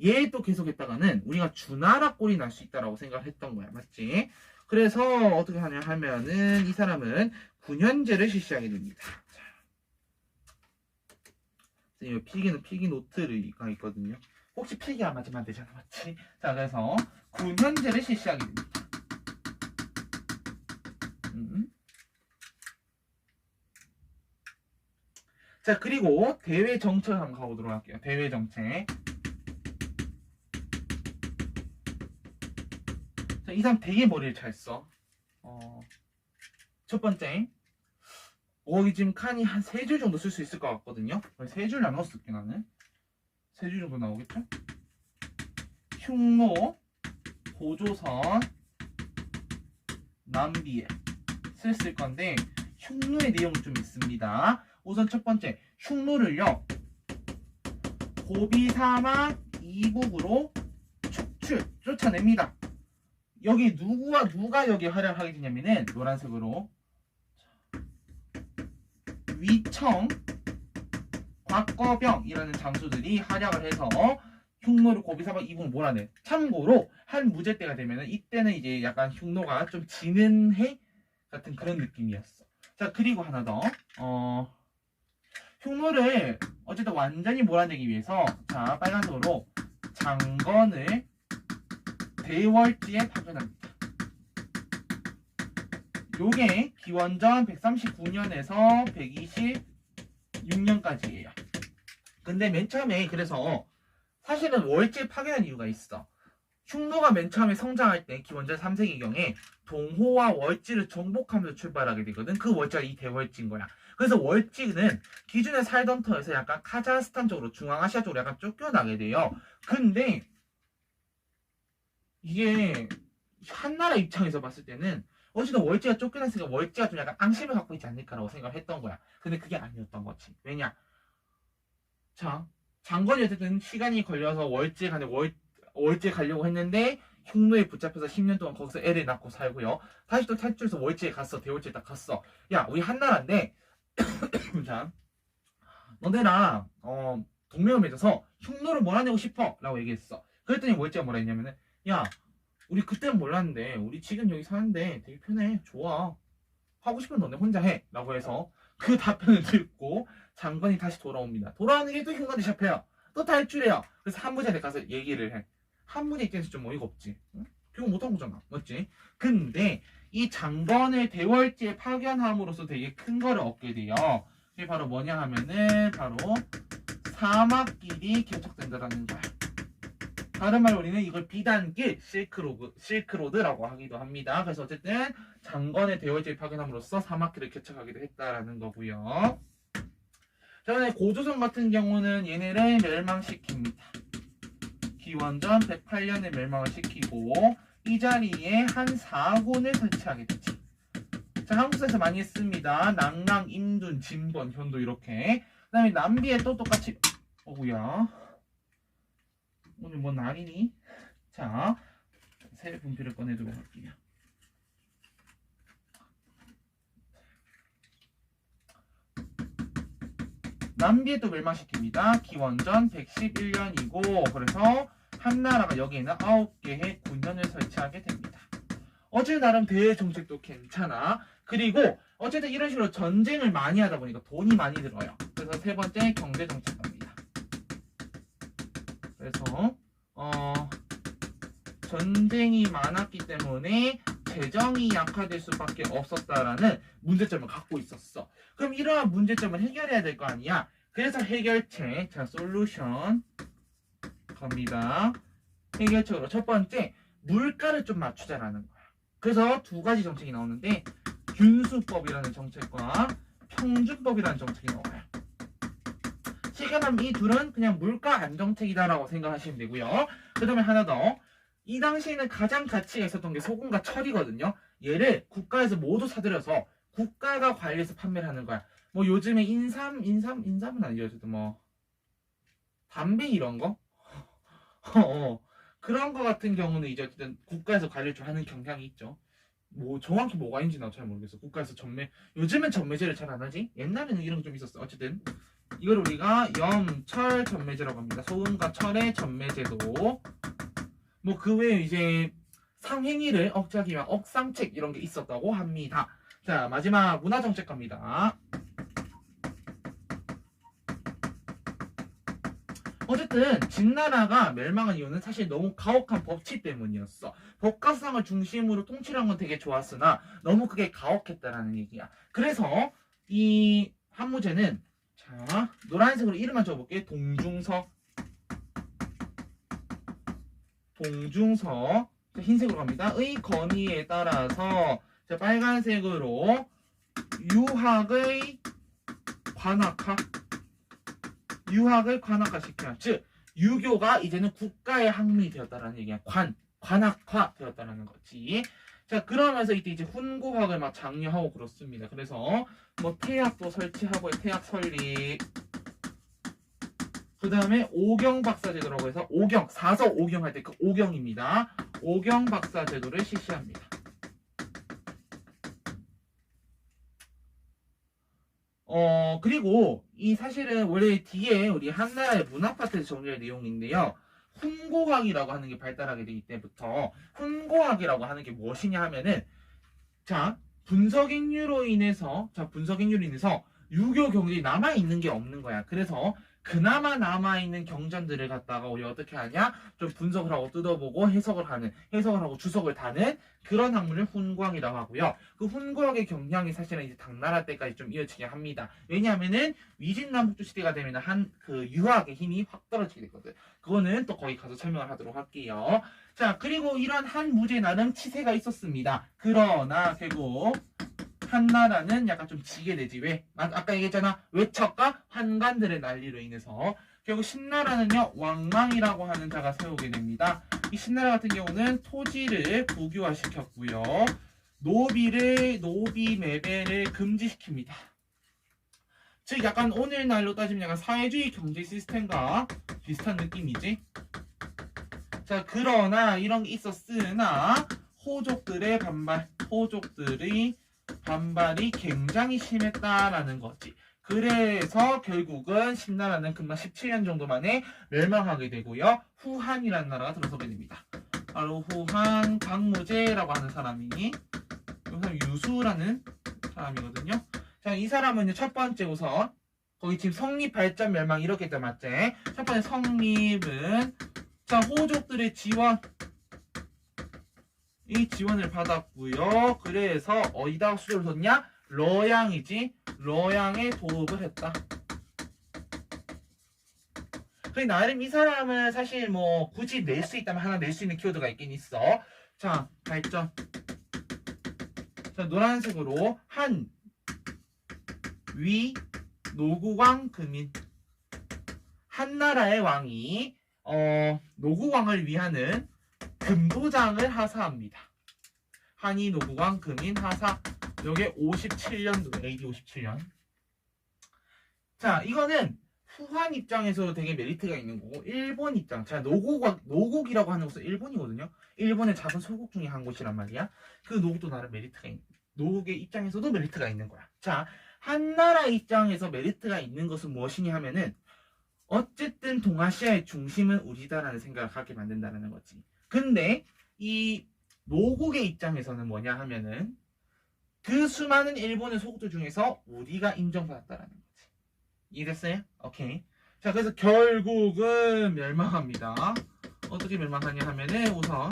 S1: 얘 또 계속했다가는 우리가 주나라 꼴이 날 수 있다라고 생각을 했던 거야. 맞지? 그래서 어떻게 하냐 하면은 이 사람은 군현제를 실시하게 됩니다. 자, 이 필기 노트가 있거든요. 혹시 필기 안 맞으면 안 되잖아. 맞지? 자, 그래서 군현제를 실시하게 됩니다. 자, 그리고 대외 정책 한번 가보도록 할게요. 대외 정책. 자, 이 사람 되게 머리를 잘 써. 첫 번째. 지금 칸이 한 3줄 정도 쓸 수 있을 것 같거든요. 3줄 나눴을게, 나는. 3줄 정도 나오겠죠? 흉노, 고조선, 남비에 쓸 건데, 흉노의 내용이 좀 있습니다. 우선 첫 번째, 흉노를요, 고비 사막 이북으로 쫓아냅니다. 여기 누가 여기 활약하게 되냐면은, 노란색으로. 위청, 곽거병이라는 장수들이 활약을 해서 흉노를 고비사막 이북을 몰아내. 참고로 한 무제 때가 되면은 이때는 이제 약간 흉노가 좀 지는 해 같은 그런 느낌이었어. 자, 그리고 하나 더. 흉노를 어쨌든 완전히 몰아내기 위해서 자, 빨간색으로 장건을 대월지에 파견합니다. 요게 기원전 139년에서 126년까지예요. 근데 맨 처음에 그래서 사실은 월지에 파견한 이유가 있어. 흉노가 맨 처음에 성장할 때 기원전 3세기경에 동호와 월지를 정복하면서 출발하게 되거든. 그 월지가 이 대월지인 거야. 그래서 월지는 기존에 살던 터에서 약간 카자흐스탄 쪽으로 중앙아시아 쪽으로 약간 쫓겨나게 돼요. 근데 이게 한나라 입장에서 봤을 때는 어쨌든 월지가 쫓겨났으니까 월지가 좀 약간 앙심을 갖고 있지 않을까라고 생각을 했던 거야. 근데 그게 아니었던 거지. 왜냐? 자, 장건이 어쨌든 시간이 걸려서 월지에 가려고 했는데 흉노에 붙잡혀서 10년 동안 거기서 애를 낳고 살고요. 다시 또 탈출해서 월지에 갔어. 대월지에 딱 갔어. 야, 우리 한나라인데 자, 너네랑 동맹을 맺어서 흉노를 몰아내고 싶어 라고 얘기했어. 그랬더니 월지가 뭐라 했냐면은, 야, 우리 그때는 몰랐는데 우리 지금 여기 사는데 되게 편해. 좋아. 하고 싶으면 너네 혼자 해 라고 해서 그 답변을 듣고 장건이 다시 돌아옵니다. 돌아오는 게 또 흉노한테 잡혀요. 또 탈출해요. 그래서 한무제한테 가서 얘기를 해. 한무제 입장에서 좀 어이가 없지. 응? 결국 못한 거잖아. 맞지? 근데 이 장건을 대월지에 파견함으로써 되게 큰 거를 얻게 돼요. 그게 바로 뭐냐 하면은 바로 사막길이 개척된다라는 거야. 다른 말로 우리는 이걸 비단길, 실크로드라고 하기도 합니다. 그래서 어쨌든 장건의 대월지에 파견함으로써 사막길을 개척하기도 했다라는 거고요. 자, 고조선 같은 경우는 얘네를 멸망시킵니다. 기원전 108년에 멸망을 시키고 이 자리에 한 사군을 설치하게 되지. 자, 한국사에서 많이 했습니다. 낭랑, 임둔, 진번, 현도 이렇게. 그 다음에 남비에 또 똑같이 어구야. 오늘 뭐 날이니? 자, 새 분필을 꺼내도록 할게요. 남비에 또 멸망시킵니다. 기원전 111년이고 그래서 한나라가 여기에는 9개의 군현을 설치하게 됩니다. 어쨌든 나름 대외 정책도 괜찮아. 그리고 어쨌든 이런 식으로 전쟁을 많이 하다 보니까 돈이 많이 들어요. 그래서 세 번째 경제 정책 갑니다. 그래서 전쟁이 많았기 때문에 재정이 약화될 수밖에 없었다라는 문제점을 갖고 있었어. 그럼 이러한 문제점을 해결해야 될 거 아니야. 그래서 해결책, 자, 솔루션 갑니다. 해결책으로 첫 번째, 물가를 좀 맞추자라는 거야. 그래서 두 가지 정책이 나오는데 균수법이라는 정책과 평준법이라는 정책이 나와요. 실감하면 이 둘은 그냥 물가 안정책이다라고 생각하시면 되고요. 그 다음에 하나 더. 이 당시에는 가장 가치가 있었던 게 소금과 철이거든요. 얘를 국가에서 모두 사들여서 국가가 관리해서 판매를 하는 거야. 뭐 요즘에 인삼은 아니죠. 어쨌든 뭐 담배 이런 거 그런 거 같은 경우는 이제 어쨌든 국가에서 관리를 좀 하는 경향이 있죠. 뭐 정확히 뭐가 있는지 나 잘 모르겠어. 국가에서 요즘은 전매제를 잘 안 하지. 옛날에는 이런 게 좀 있었어. 어쨌든 이걸 우리가 염철 전매제라고 합니다. 소음과 철의 전매제도. 뭐 그 외에 이제 상행위를 억제하기 위한 억상책 이런 게 있었다고 합니다. 자, 마지막 문화정책 갑니다. 어쨌든 진나라가 멸망한 이유는 사실 너무 가혹한 법치 때문이었어. 법가상을 중심으로 통치를 한 건 되게 좋았으나 너무 그게 가혹했다라는 얘기야. 그래서 이 한무제는 자 노란색으로 이름만 적어볼게. 동중서. 흰색으로 갑니다. 의 건의에 따라서 자, 빨간색으로 유학의 유학을 관학화시켜. 즉 유교가 이제는 국가의 학문이 되었다라는 얘기야. 관학화 되었다라는 거지. 자 그러면서 이때 이제 훈구학을 막 장려하고 그렇습니다. 그래서 뭐 태학도 설치하고 태학 설립. 그 다음에 오경박사제도라고 해서 사서 오경 할 때 그 오경입니다. 오경박사제도를 실시합니다. 그리고 이 사실은 원래 뒤에 우리 한나라의 문학파트에서 정리할 내용인데요. 훈고학이라고 하는 게 발달하게 되기 때부터 훈고학이라고 하는 게 무엇이냐 하면은 자 분석인류로 인해서 유교 경전이 남아있는 게 없는 거야. 그래서 그나마 남아있는 경전들을 갖다가 우리 어떻게 하냐 좀 분석을 하고 뜯어보고 해석을 하고 주석을 다는 그런 학문을 훈구학이라고 하고요. 그 훈구학의 경향이 사실은 이제 당나라 때까지 좀 이어지게 합니다. 왜냐하면은 위진남북조 시대가 되면 그 유학의 힘이 확 떨어지게 되거든. 그거는 또 거기 가서 설명을 하도록 할게요. 자 그리고 이런 한무제 나름 치세가 있었습니다. 그러나 결국 한나라는 약간 좀 지게 되지. 왜? 아까 얘기했잖아. 외척과 환관들의 난리로 인해서 결국 신나라는요 왕망이라고 하는 자가 세우게 됩니다. 이 신나라 같은 경우는 토지를 국유화시켰고요. 노비 매매를 금지시킵니다. 즉 약간 오늘날로 따지면 약간 사회주의 경제 시스템과 비슷한 느낌이지. 자 그러나 이런 게 있었으나 호족들의 반발이 굉장히 심했다라는 거지. 그래서 결국은 신나라는 금방 17년 정도 만에 멸망하게 되고요. 후한이라는 나라가 들어서게 됩니다. 바로 후한 강무제라고 하는 사람이 유수라는 사람이거든요. 자, 이 사람은 첫 번째 우선 거기 지금 성립, 발전, 멸망 이렇게 있다 맞지? 첫 번째 성립은 자 호족들의 지원을 받았고요. 그래서 어디다가 수조를 뒀냐? 러양이지. 러양에 도읍을 했다. 그래 나름 이 사람은 사실 뭐 굳이 낼 수 있다면 하나 낼 수 있는 키워드가 있긴 있어. 자 발전. 자 노란색으로 위 노구왕 금인. 한나라의 왕이 노구왕을 위하는 금도장을 하사합니다. 한이 노구왕 금인 하사. 요게 57년도 AD 57년. 자 이거는 후한 입장에서 되게 메리트가 있는 거고 일본 입장. 자 노국이라고 하는 곳은 일본이거든요. 일본의 작은 소국 중에 한 곳이란 말이야. 그 노국도 나름 메리트가 있는. 노국의 입장에서도 메리트가 있는 거야. 자 한나라 입장에서 메리트가 있는 것은 무엇이냐 하면은 어쨌든 동아시아의 중심은 우리다라는 생각을 갖게 만든다는 거지. 근데 이 노국의 입장에서는 뭐냐 하면은 그 수많은 일본의 소국들 중에서 우리가 인정받았다라는 거지. 이해됐어요? 오케이. 자 그래서 결국은 멸망합니다. 어떻게 멸망하냐 하면은 우선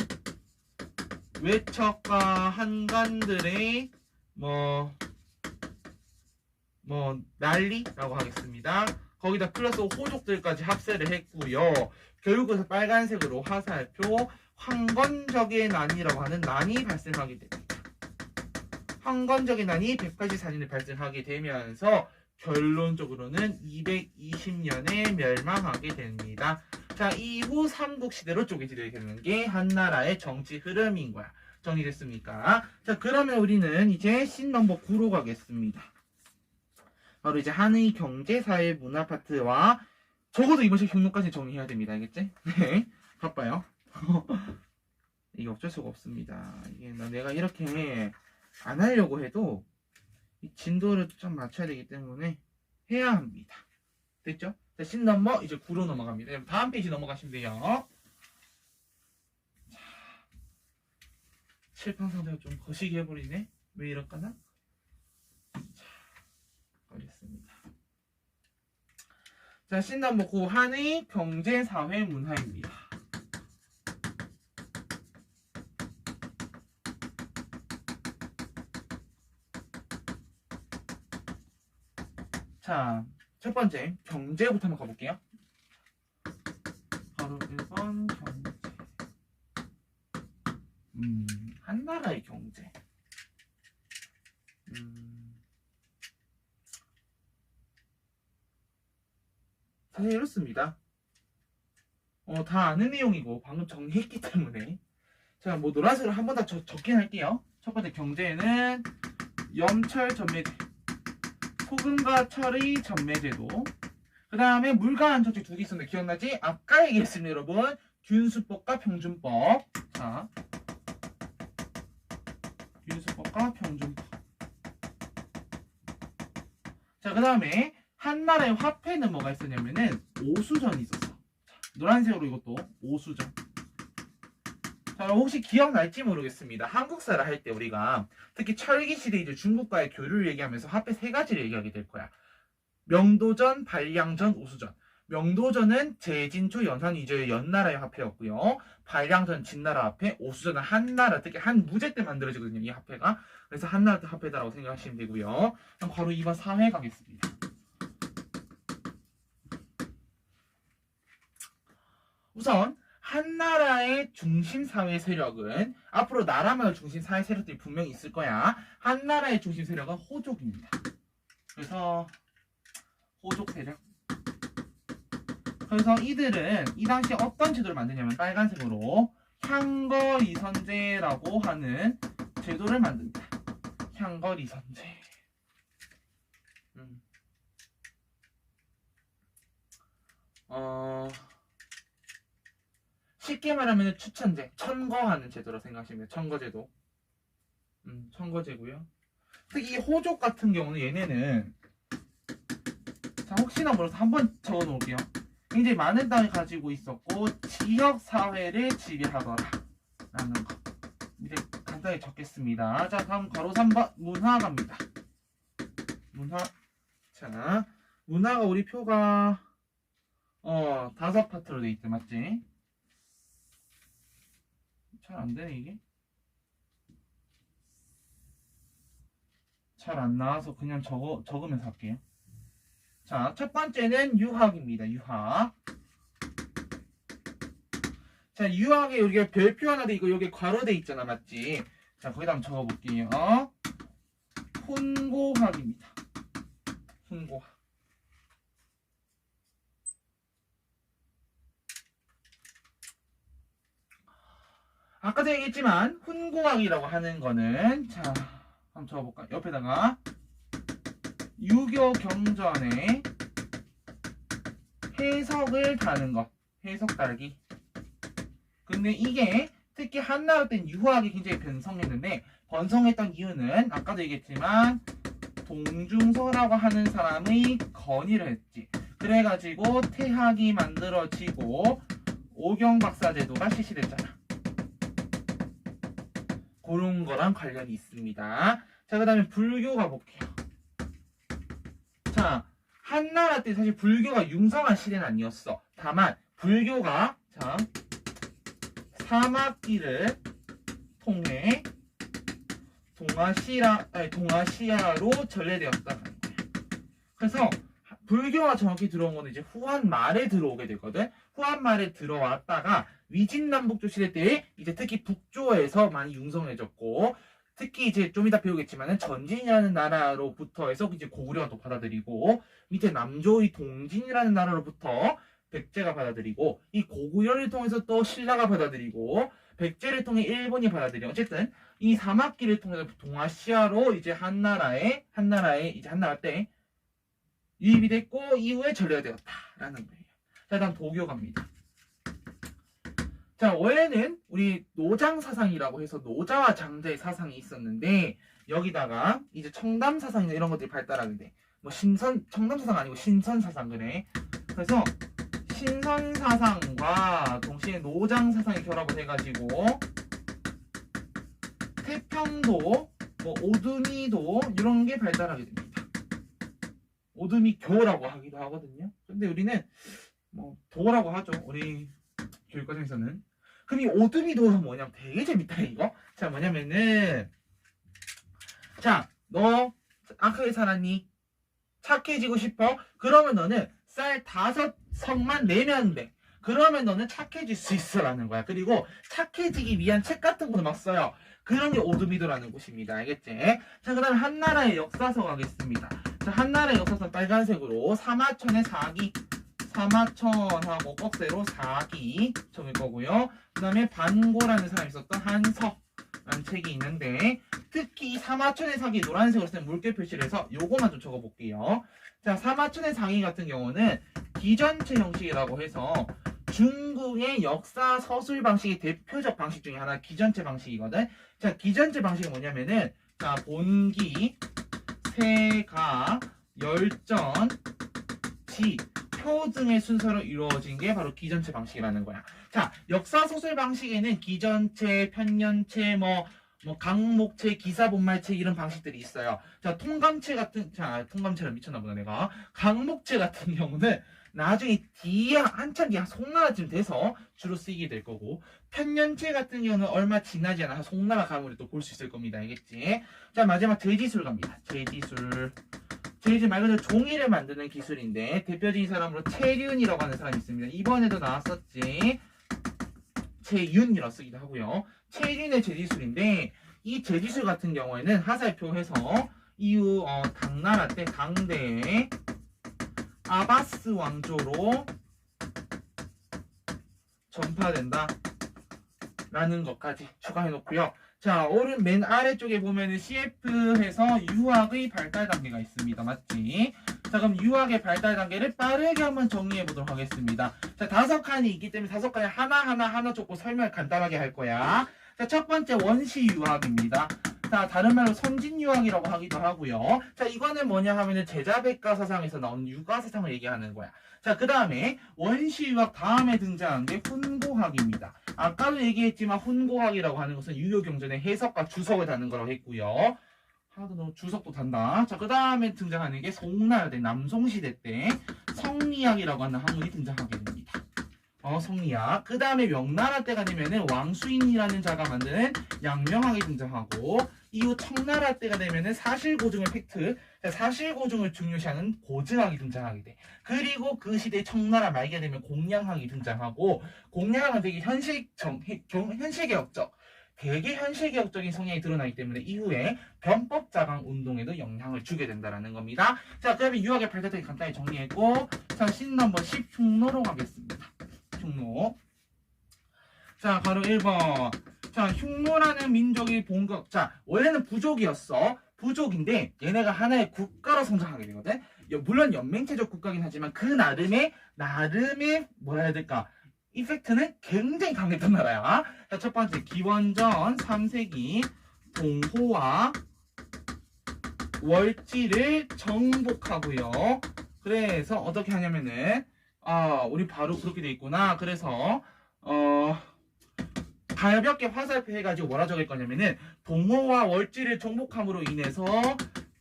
S1: 외척과 한관들의 뭐 난리라고 하겠습니다. 거기다 플러스 호족들까지 합세를 했고요. 결국에서 빨간색으로 화살표 황건적의 난이라고 하는 난이 발생하게 됩니다. 황건적의 난이 184년에 발생하게 되면서 결론적으로는 220년에 멸망하게 됩니다. 자 이후 삼국시대로 쪼개지게 되는 게 한나라의 정치 흐름인 거야. 정리됐습니까? 자 그러면 우리는 이제 씬 넘버 9로 가겠습니다. 바로 이제 한의 경제, 사회, 문화 파트와 적어도 이번 시간 경로까지 정리해야 됩니다. 알겠지? 네. 바빠요. 이게 어쩔 수가 없습니다. 이게 내가 이렇게 안 하려고 해도 이 진도를 좀 맞춰야 되기 때문에 해야 합니다. 됐죠? 자, 10넘버 이제 9로 넘어갑니다. 다음 페이지 넘어가시면 돼요. 자, 칠판 상대가 좀 거시기 해버리네. 왜 이럴까나? 자, 가겠습니다. 자, 10넘버 9 한의 경제, 사회, 문화입니다. 자, 첫 번째 경제부터 한번 가볼게요. 바로 1번 경제. 한 나라의 경제. 사실 이렇습니다. 다 아는 내용이고 방금 정리했기 때문에 제가 뭐 노란색으로 한 번 더 적긴 할게요. 첫 번째 경제는 염철 전매제, 소금과 철의 전매제도. 그 다음에 물과 안전제 두 개 있었는데 기억나지? 아까 얘기했습니다, 여러분. 균수법과 평준법. 자, 균수법과 평준법. 자, 그 다음에 한 나라의 화폐는 뭐가 있었냐면은 오수전이 있었어. 자, 노란색으로 이것도 오수전. 자, 혹시 기억날지 모르겠습니다. 한국사를 할 때 우리가 특히 철기 시대 이제 중국과의 교류를 얘기하면서 화폐 세 가지를 얘기하게 될 거야. 명도전, 발량전, 오수전. 명도전은 제진초 연산이조의 연나라의 화폐였고요. 발량전 진나라 화폐, 오수전은 한나라, 특히 한 무제 때 만들어지거든요, 이 화폐가. 그래서 한나라 화폐다라고 생각하시면 되고요. 그럼 바로 2번 사회 가겠습니다. 우선 한나라의 중심 사회 세력은 앞으로 나라마다 중심 사회 세력들이 분명히 있을 거야. 한나라의 중심 세력은 호족입니다. 그래서 호족 세력. 그래서 이들은 이 당시에 어떤 제도를 만드냐면 빨간색으로 향거리선제라고 하는 제도를 만든다. 향거리선제. 쉽게 말하면 추천제, 천거하는 제도로 생각하시면 돼요. 천거제도. 천거제고요. 특히 이 호족 같은 경우는 얘네는 자, 혹시나 몰라서 한번 적어 놓을게요. 굉장히 많은 땅을 가지고 있었고 지역 사회를 지배하더라 라는 거. 이제 간단히 적겠습니다. 자, 다음 괄호 3번 문화 갑니다. 문화. 자, 문화가 우리 표가 5파트로 돼 있대, 맞지? 잘 안 되네 이게. 잘 안 나와서 그냥 적으면서 할게요. 자, 첫 번째는 유학입니다. 유학. 자, 유학에 여기가 별표 하나 돼 있고 여기 괄호돼 있잖아, 맞지? 자, 거기다 한번 적어볼게요. 훈고학입니다. 훈고학. 아까도 얘기했지만 훈고학이라고 하는 거는 자, 한번 적어볼까? 옆에다가 유교 경전의 해석을 다는 것. 해석 달기. 근데 이게 특히 한나라 때는 유학이 굉장히 번성했던 이유는 아까도 얘기했지만 동중서라고 하는 사람의 건의를 했지. 그래가지고 태학이 만들어지고 오경박사 제도가 실시됐잖아. 그런 거랑 관련이 있습니다. 자, 그 다음에 불교 가볼게요. 자, 한나라 때 사실 불교가 융성한 시대는 아니었어. 다만 불교가 자 사막길을 통해 동아시아로 전래되었다는 거야. 그래서 불교가 정확히 들어온 거는 이제 후한 말에 들어오게 되거든. 후한 말에 들어왔다가 위진남북조 시대 때 이제 특히 북조에서 많이 융성해졌고, 특히 이제 좀 이따 배우겠지만은 전진이라는 나라로부터 해서 이제 고구려가 또 받아들이고, 밑에 남조의 동진이라는 나라로부터 백제가 받아들이고, 이 고구려를 통해서 또 신라가 받아들이고, 백제를 통해 일본이 받아들여. 어쨌든 이 사막길을 통해서 동아시아로 이제 한나라 때 유입이 됐고 이후에 전래되었다라는 거예요. 자, 다음 도교 갑니다. 자, 원래는 우리 노장 사상이라고 해서 노자와 장자의 사상이 있었는데 여기다가 이제 청담 사상이나 이런 것들이 발달하게 돼. 뭐 청담 사상 아니고 신선 사상 그래. 그래서 신선 사상과 동시에 노장 사상이 결합을 해가지고 태평도, 뭐 오두미도 이런 게 발달하게 됩니다. 오두미교라고 하기도 하거든요. 근데 우리는 뭐 도라고 하죠. 우리 교육과정에서는. 그럼 이 오두미도가 뭐냐면 되게 재밌다 이거. 자, 뭐냐면은 자, 너 악하게 살았니? 착해지고 싶어? 그러면 너는 쌀 5성만 내면 돼. 그러면 너는 착해질 수 있어 라는 거야. 그리고 착해지기 위한 책 같은 것도 막 써요. 그런 게 오두미도라는 곳입니다. 알겠지? 자, 그 다음에 한나라의 역사서 가겠습니다. 자, 한나라의 역사서 빨간색으로 사마천의 사기, 사마천하고 꺽쇠로 사기 적을 거고요. 그 다음에 반고라는 사람이 썼던 한서라는 책이 있는데 특히 사마천의 사기 노란색으로 쓴 물결 표시를 해서 요거만 좀 적어볼게요. 자, 사마천의 사기 같은 경우는 기전체 형식이라고 해서 중국의 역사 서술 방식의 대표적 방식 중에 하나 기전체 방식이거든. 자, 기전체 방식이 뭐냐면은 자, 본기, 세가, 열전, 지, 표 등의 순서로 이루어진 게 바로 기전체 방식이라는 거야. 자, 역사 소설 방식에는 기전체, 편년체, 뭐 강목체, 기사본말체 이런 방식들이 있어요. 자, 통감체를 미쳤나보다 내가. 강목체 같은 경우는 나중에 뒤에 한참 뒤에 송나라쯤 돼서 주로 쓰이게 될 거고, 편년체 같은 경우는 얼마 지나지 않아 송나라 가문을 또 볼 수 있을 겁니다. 알겠지? 자, 마지막 제지술 갑니다. 제지술 말 그대로 종이를 만드는 기술인데 대표적인 사람으로 채륜이라고 하는 사람이 있습니다. 이번에도 나왔었지. 채윤이라고 쓰기도 하고요. 채륜의 제지술인데 이 제지술 같은 경우에는 하살표해서 이후 당나라 때 당대에 아바스 왕조로 전파된다 라는 것까지 추가해 놓고요. 자, 오른 맨 아래쪽에 보면은 CF에서 유학의 발달 단계가 있습니다. 맞지? 자, 그럼 유학의 발달 단계를 빠르게 한번 정리해 보도록 하겠습니다. 자, 5칸이 있기 때문에 5칸에 하나 쫓고 설명을 간단하게 할 거야. 자, 첫 번째 원시 유학입니다. 자, 다른 말로 선진 유학이라고 하기도 하고요. 자, 이거는 뭐냐 하면은 제자백과 사상에서 나온 유가 사상을 얘기하는 거야. 자, 그 다음에 원시 유학 다음에 등장한 게 훈고학입니다. 아까도 얘기했지만 훈고학이라고 하는 것은 유효경전의 해석과 주석을 다는 거라고 했고요. 하나도 너 주석도 단다. 자, 그 다음에 등장하는 게 송나라대 남송시대 때 성리학이라고 하는 학문이 등장하게 됩니다. 성리학. 그 다음에 명나라 때가 되면은 왕수인이라는 자가 만드는 양명학이 등장하고, 이후 청나라 때가 되면은 사실고증의 팩트, 사실고증을 중요시하는 고증학이 등장하게 돼. 그리고 그 시대 청나라 말기가 되면 공량학이 등장하고, 공량학은 되게 현실개혁적, 되게 현실개혁적인 성향이 드러나기 때문에 이후에 변법자강 운동에도 영향을 주게 된다는 겁니다. 자, 그 다음에 유학의 발달을 간단히 정리했고, 자, 신 넘버 10 흉노로 가겠습니다. 흉노. 자, 바로 1번. 자, 흉노라는 민족의 본격. 자, 원래는 부족이었어. 부족인데 얘네가 하나의 국가로 성장하게 되거든. 물론 연맹체적 국가긴 하지만 그 나름의 뭐라 해야 될까? 이펙트는 굉장히 강했던 나라야. 자, 첫 번째 기원전 3세기 동호와 월지를 정복하고요. 그래서 어떻게 하냐면은 우리 바로 그렇게 돼 있구나. 그래서 가볍게 화살표 해가지고 뭐라 적을 거냐면은 동호와 월지를 정복함으로 인해서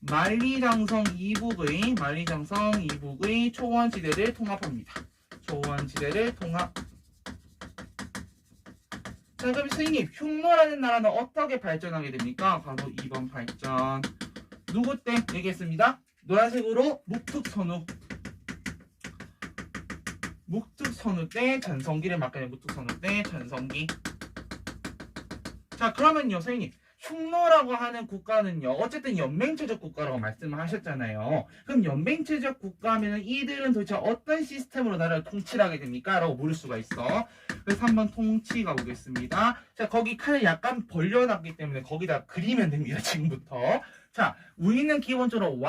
S1: 만리장성 이북의 초원지대를 통합합니다. 초원지대를 통합. 자, 그럼 선생님 흉노라는 나라는 어떻게 발전하게 됩니까? 바로 2번 발전. 누구 때 얘기했습니다. 노란색으로 묵특선우 때 전성기를 맡겨낸 묵특선우 때 전성기. 자, 그러면요 선생님 흉노라고 하는 국가는요 어쨌든 연맹체적 국가라고 말씀을 하셨잖아요. 그럼 연맹체적 국가면은 이들은 도대체 어떤 시스템으로 나라를 통치를 하게 됩니까? 라고 물을 수가 있어. 그래서 한번 통치 가보겠습니다. 자, 거기 칸을 약간 벌려놨기 때문에 거기다 그리면 됩니다. 지금부터. 자, 우리는 기본적으로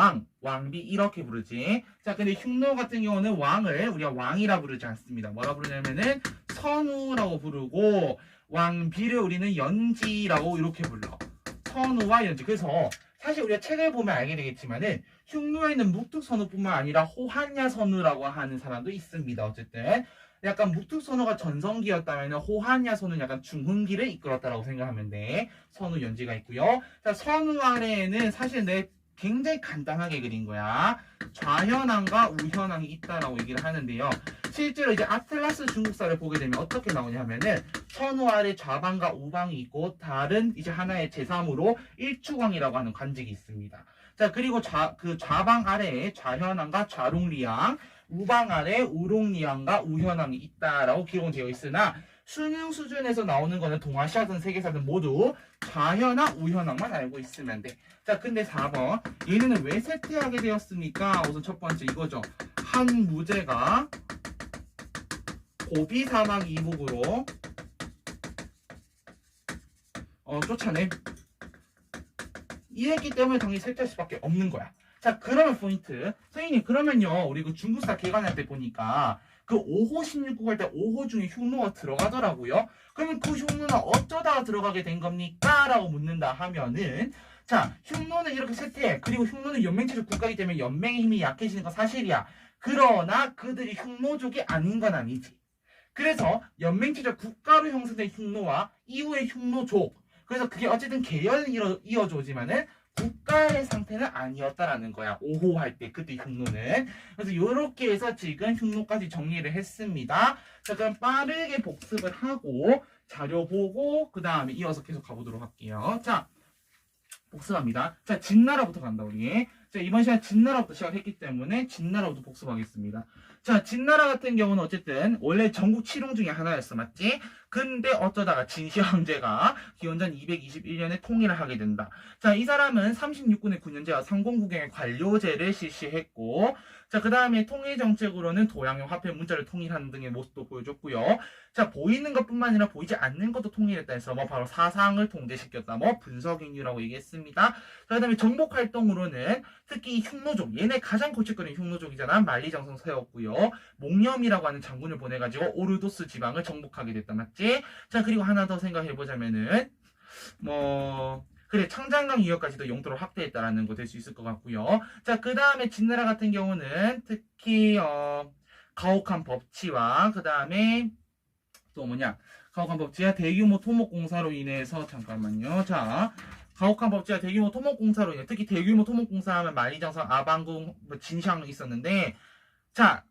S1: 왕비 이렇게 부르지. 자, 근데 흉노 같은 경우는 왕을 우리가 왕이라 부르지 않습니다. 뭐라 부르냐면은 선우라고 부르고 왕비를 우리는 연지라고 이렇게 불러. 선우와 연지. 그래서 사실 우리가 책을 보면 알게 되겠지만은 흉노에는 묵툭선우뿐만 아니라 호한야선우라고 하는 사람도 있습니다. 어쨌든 약간 묵툭선우가 전성기였다면 호한야선우는 약간 중흥기를 이끌었다라고 생각하면 돼. 선우 연지가 있고요. 자, 선우 아래에는 사실 내 굉장히 간단하게 그린 거야. 좌현왕과 우현왕이 있다라고 얘기를 하는데요. 실제로 이제 아틀라스 중국사를 보게 되면 어떻게 나오냐면은 선우 아래 좌방과 우방이 있고 다른 이제 하나의 제3으로 일축왕이라고 하는 관직이 있습니다. 자, 그리고 그 좌방 아래에 좌현왕과 좌롱리왕, 우방 아래 우롱리왕과 우현왕이 있다라고 기록은 되어 있으나 수능 수준에서 나오는 거는 동아시아든 세계사든 모두 좌현왕, 우현왕만 알고 있으면 돼. 자, 근데 4번 얘네는 왜 쇠퇴하게 되었습니까? 우선 첫 번째 이거죠. 한 무제가 고비 사막 이북으로 쫓아내. 이랬기 때문에 당연히 쇠퇴할 수밖에 없는 거야. 자, 그러면 포인트. 선생님, 그러면요, 우리 그 중국사 개관할 때 보니까 그 5호 16국 할 때 5호 중에 흉노가 들어가더라고요. 그러면 그 흉노는 어쩌다가 들어가게 된 겁니까? 라고 묻는다 하면은, 자, 흉노는 이렇게 쇠퇴해. 그리고 흉노는 연맹체적 국가이기 때문에 연맹의 힘이 약해지는 건 사실이야. 그러나 그들이 흉노족이 아닌 건 아니지. 그래서 연맹체적 국가로 형성된 흉노와 이후의 흉노족. 그래서 그게 어쨌든 계열은 이어져 오지만은 국가의 상태는 아니었다라는 거야. 5호 할 때 그때 흉노는. 그래서 이렇게 해서 지금 흉노까지 정리를 했습니다. 자, 그럼 빠르게 복습을 하고 자료 보고 그 다음에 이어서 계속 가보도록 할게요. 자, 복습합니다. 자, 진나라부터 간다 우리. 자, 이번 시간 진나라부터 시작했기 때문에 진나라부터 복습하겠습니다. 자, 진나라 같은 경우는 어쨌든 원래 전국 칠흥 중에 하나였어, 맞지? 근데 어쩌다가 진시 황제가 기원전 221년에 통일을 하게 된다. 자, 이 사람은 36군의 군현제와 상공국경의 관료제를 실시했고, 자, 그 다음에 통일 정책으로는 도양의 화폐 문자를 통일하는 등의 모습도 보여줬고요. 자, 보이는 것뿐만 아니라 보이지 않는 것도 통일했다 해서 뭐 바로 사상을 통제시켰다. 뭐 분석행위라고 얘기했습니다. 자, 그 다음에 정복 활동으로는 특히 흉노족, 얘네 가장 고치거린 흉노족이잖아. 만리장성 세웠고요. 몽염이라고 하는 장군을 보내가지고 오르도스 지방을 정복하게 됐다. 맞지? 자, 그리고 하나 더 생각해보자면은 그래, 창장강 이역까지도 영토를 확대했다라는 거 될 수 있을 것 같고요. 자, 그 다음에 진나라 같은 경우는 특히 가혹한 법치와 그 다음에 또 가혹한 법치와 대규모 토목공사로 인해서 잠깐만요. 자, 가혹한 법치와 대규모 토목공사로 인해 특히 대규모 토목공사하면 만리장성, 아방궁, 진시황릉 있었는데, 자,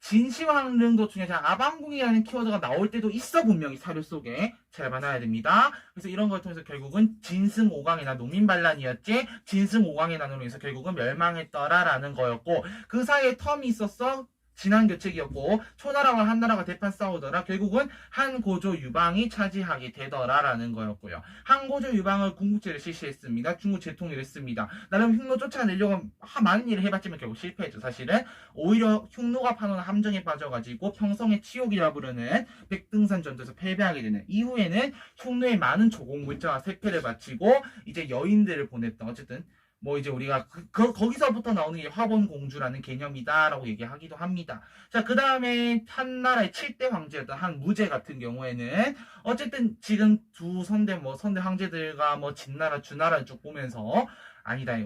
S1: 진시황릉도 중에 아방궁이라는 키워드가 나올 때도 있어. 분명히 사료 속에 잘 봐놔야 됩니다. 그래서 이런 걸 통해서 결국은 진승오강이나 농민반란이었지, 진승오강의 난으로 해서 결국은 멸망했더라라는 거였고, 그 사이에 텀이 있었어. 진한교책이었고 초나라와 한나라가 대판 싸우더라. 결국은 한고조 유방이 차지하게 되더라라는 거였고요. 한고조 유방은 궁극제를 실시했습니다. 중국 재통일을 했습니다. 나름 흉노 쫓아내려고 많은 일을 해봤지만 결국 실패했죠. 사실은 오히려 흉노가 파놓은 함정에 빠져가지고 평성의 치욕이라 부르는 백등산 전투에서 패배하게 되는, 이후에는 흉노의 많은 조공물자와 세패를 바치고 이제 여인들을 보냈던, 어쨌든 뭐 이제 우리가 거기서부터 나오는 게 화본공주라는 개념이다라고 얘기하기도 합니다. 자, 그 다음에 한나라의 7대 황제였던 한 무제 같은 경우에는 어쨌든 지금 두 선대 황제들과 진나라 주나라를 쭉 보면서 아니다,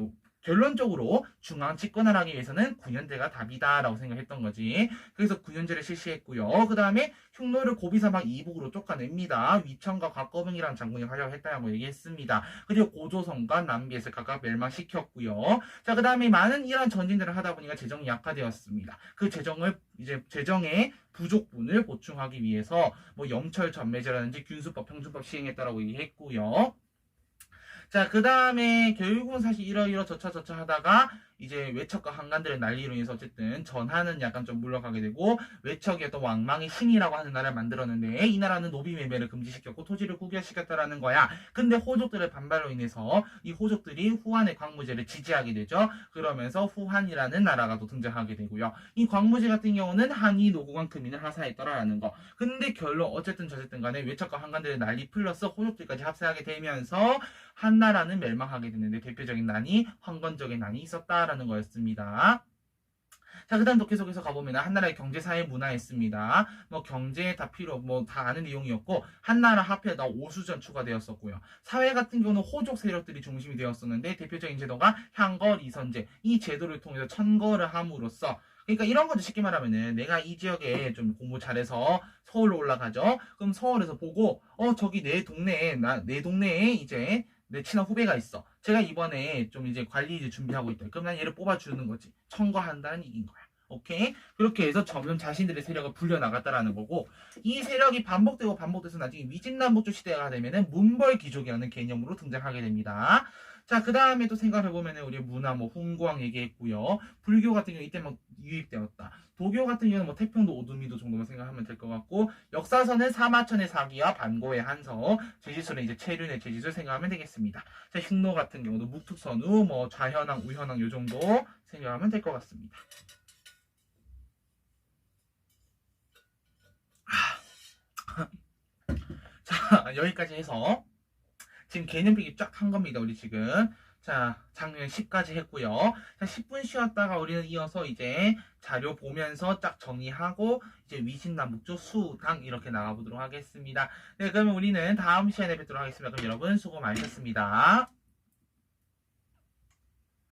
S1: 결론적으로 중앙 집권을 하기 위해서는 군현제가 답이다라고 생각했던 거지. 그래서 군현제를 실시했고요. 그 다음에 흉노를 고비사막 이북으로 쫓아냅니다. 위천과 곽거병이라는 장군이 활약을 했다고 얘기했습니다. 그리고 고조선과 남비에서 각각 멸망시켰고요. 자, 그 다음에 많은 이러한 전진들을 하다 보니까 재정이 약화되었습니다. 그 재정의 부족분을 보충하기 위해서 영철 전매제라든지 균수법, 평준법 시행했다라고 얘기했고요. 자, 그 다음에 결국은 사실 이러이러 저차 하다가 이제 외척과 한간들의 난리로 인해서 어쨌든 전하는 약간 좀 물러가게 되고, 외척이 어떤 왕망의 신이라고 하는 나라를 만들었는데 이 나라는 노비 매매를 금지시켰고 토지를 국유화시켰다라는 거야. 근데 호족들의 반발로 인해서 이 호족들이 후한의 광무제를 지지하게 되죠. 그러면서 후한이라는 나라가 또 등장하게 되고요. 이 광무제 같은 경우는 한이 노고관 금인을 하사했더라라는 거. 근데 결론 어쨌든 간에 외척과 한간들의 난리 플러스 호족들까지 합세하게 되면서 한나라는 멸망하게 됐는데 대표적인 난이 황건적의 난이 있었다라는 거였습니다. 자, 그 다음 또 계속해서 가보면 한나라의 경제, 사회, 문화였습니다. 뭐 경제 다 뭐 다 아는 내용이었고 한나라 합해다 오수전 추가되었었고요. 사회 같은 경우는 호족 세력들이 중심이 되었었는데 대표적인 제도가 향거, 리선제 이 제도를 통해서 천거를 함으로써 그러니까 이런 거죠. 쉽게 말하면은 내가 이 지역에 좀 공부 잘해서 서울로 올라가죠. 그럼 서울에서 보고 저기 내 동네에 이제 내 친한 후배가 있어. 제가 이번에 좀 이제 관리 이제 준비하고 있다. 그럼 난 얘를 뽑아주는 거지. 청거한다는 얘기인 거야. 오케이? 그렇게 해서 점점 자신들의 세력을 불려나갔다라는 거고, 이 세력이 반복되고 반복돼서 나중에 위진남북조 시대가 되면은 문벌귀족이라는 개념으로 등장하게 됩니다. 자, 그 다음에 또 생각해보면은 우리 문화, 뭐, 훈구왕 얘기했고요. 불교 같은 경우 이때 막 유입되었다. 도교 같은 경우는 뭐 태평도 오두미도 정도만 생각하면 될 것 같고, 역사서는 사마천의 사기와 반고의 한서, 제지술은 이제 체륜의 제지술 생각하면 되겠습니다. 자, 흉노 같은 경우도 묵툭선우, 뭐 좌현왕, 우현왕 요 정도 생각하면 될 것 같습니다. 자, 여기까지 해서 지금 개념필기 쫙 한 겁니다. 우리 지금. 자, 작년 10까지 했고요. 자, 10분 쉬었다가 우리는 이어서 이제 자료 보면서 쫙 정리하고 이제 위신남북조 수강 이렇게 나가보도록 하겠습니다. 네, 그러면 우리는 다음 시간에 뵙도록 하겠습니다. 그럼 여러분 수고 많으셨습니다.